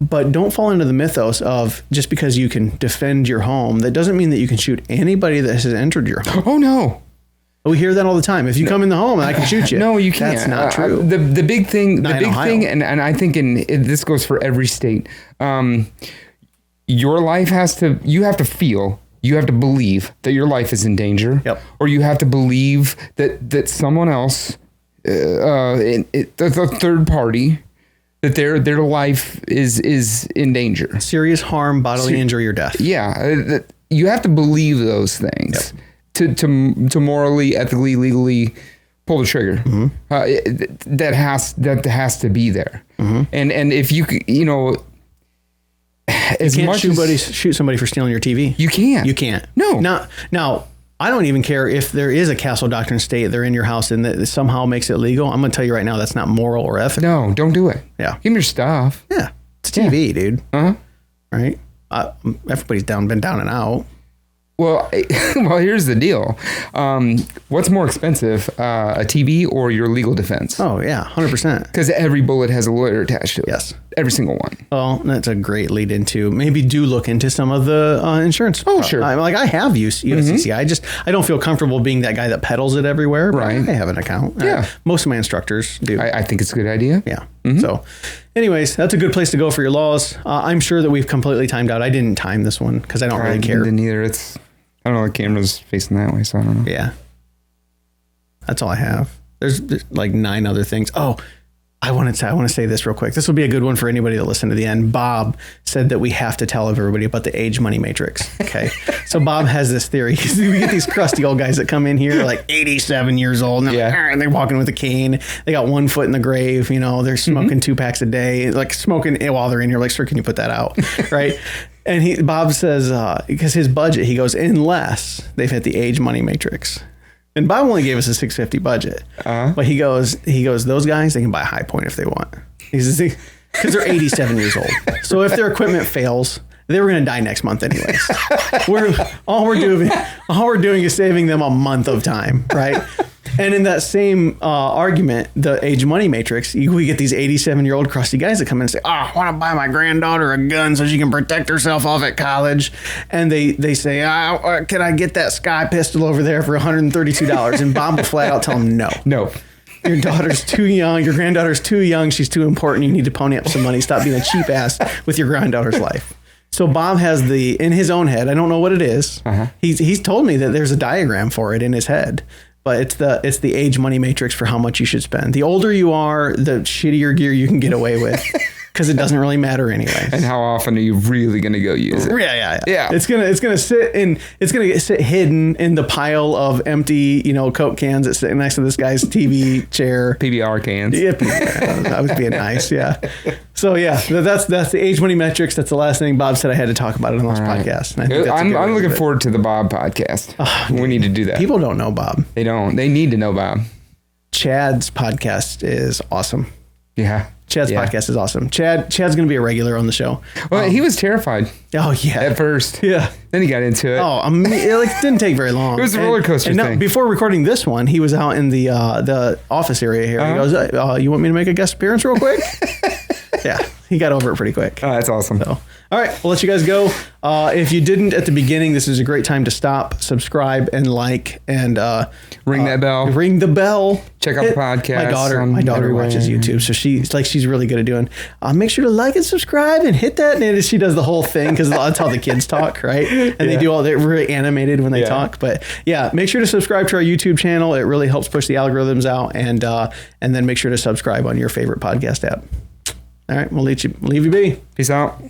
But don't fall into the mythos of just because you can defend your home, that doesn't mean that you can shoot anybody that has entered your home. Oh, no. We hear that all the time. If you come in the home, I can shoot you. No, you can't. That's not true. The big thing, and I think this goes for every state. Your life you have to believe that your life is in danger. Yep. Or you have to believe that someone else, the third party, that their life is in danger. Serious harm, bodily injury, or death. Yeah. You have to believe those things. Yep. To morally, ethically, legally pull the trigger. That has to be there. And if you as you can't much shoot somebody for stealing your TV. You can't. You can't. No. Now I don't even care if there is a castle doctrine state, they're in your house and that somehow makes it legal. I'm going to tell you right now, that's not moral or ethical. No, don't do it. Yeah. Give me your stuff. Yeah. It's TV, dude. Uh-huh. Right? Everybody's been down and out. Well, here's the deal. What's more expensive, a TV or your legal defense? Oh, yeah, 100%. Because every bullet has a lawyer attached to it. Yes. Every single one. Well, that's a great lead into maybe do look into some of the insurance. Oh, sure. I have used USCCI. I don't feel comfortable being that guy that peddles it everywhere. But right. I have an account. Yeah. Most of my instructors do. I think it's a good idea. Yeah. So anyways, that's a good place to go for your laws. I'm sure that we've completely timed out. I didn't time this one because I don't really care. I didn't either. I don't know, the camera's facing that way, so I don't know. Yeah. That's all I have. There's like 9 other things. Oh, I want to say this real quick. This will be a good one for anybody that listened to the end. Bob said that we have to tell everybody about the age money matrix. Okay. So Bob has this theory. We get these crusty old guys that come in here like 87 years old and they're walking with a cane. They got 1 foot in the grave. They're smoking 2 packs a day, like smoking while they're in here. Like, sir, can you put that out? Right. And Bob says, because his budget, he goes, unless they've hit the age money matrix. And Bob only gave us a $650 budget. But he goes, those guys, they can buy a High Point if they want. He says, because they're 87 years old. So if their equipment fails, they were going to die next month anyways. All we're doing is saving them a month of time, right? And in that same argument, the age money matrix, we get these 87-year-old crusty guys that come in and say, I want to buy my granddaughter a gun so she can protect herself off at college. And they say, can I get that Sky pistol over there for $132? And Bob will flat out tell them no. No. Your daughter's too young. Your granddaughter's too young. She's too important. You need to pony up some money. Stop being a cheap ass with your granddaughter's life. So Bob has in his own head, I don't know what it is. He's told me that there's a diagram for it in his head. But it's the age money matrix for how much you should spend. The older you are, the shittier gear you can get away with, because it doesn't really matter anyway. And how often are you really going to go use it? Yeah. It's gonna sit hidden in the pile of empty, Coke cans that's sitting next to this guy's TV chair. PBR cans. Yeah, I was being nice. Yeah. So yeah, that's the age money metrics. That's the last thing Bob said I had to talk about it on this podcast. I'm looking forward to the Bob podcast. We need to do that. People don't know Bob. They don't. They need to know Bob. Chad's podcast is awesome. Yeah. Chad's podcast is awesome. Chad's going to be a regular on the show. Well, he was terrified. Oh yeah. At first. Yeah. Then he got into it. Oh, it didn't take very long. It was a roller coaster thing. Before recording this one, he was out in the office area here. He goes, "You want me to make a guest appearance real quick?" Yeah, he got over it pretty quick. Oh, that's awesome. So, all right, we'll let you guys go. If you didn't at the beginning, this is a great time to stop, subscribe, and like, and ring that bell. Ring the bell. Check out the podcast. My daughter watches YouTube, so she's really good at doing. Make sure to like and subscribe and hit that. And she does the whole thing because that's how the kids talk, right? And they do they're really animated when they talk. But yeah, make sure to subscribe to our YouTube channel. It really helps push the algorithms out, and then make sure to subscribe on your favorite podcast app. All right, we'll leave you be. Peace out.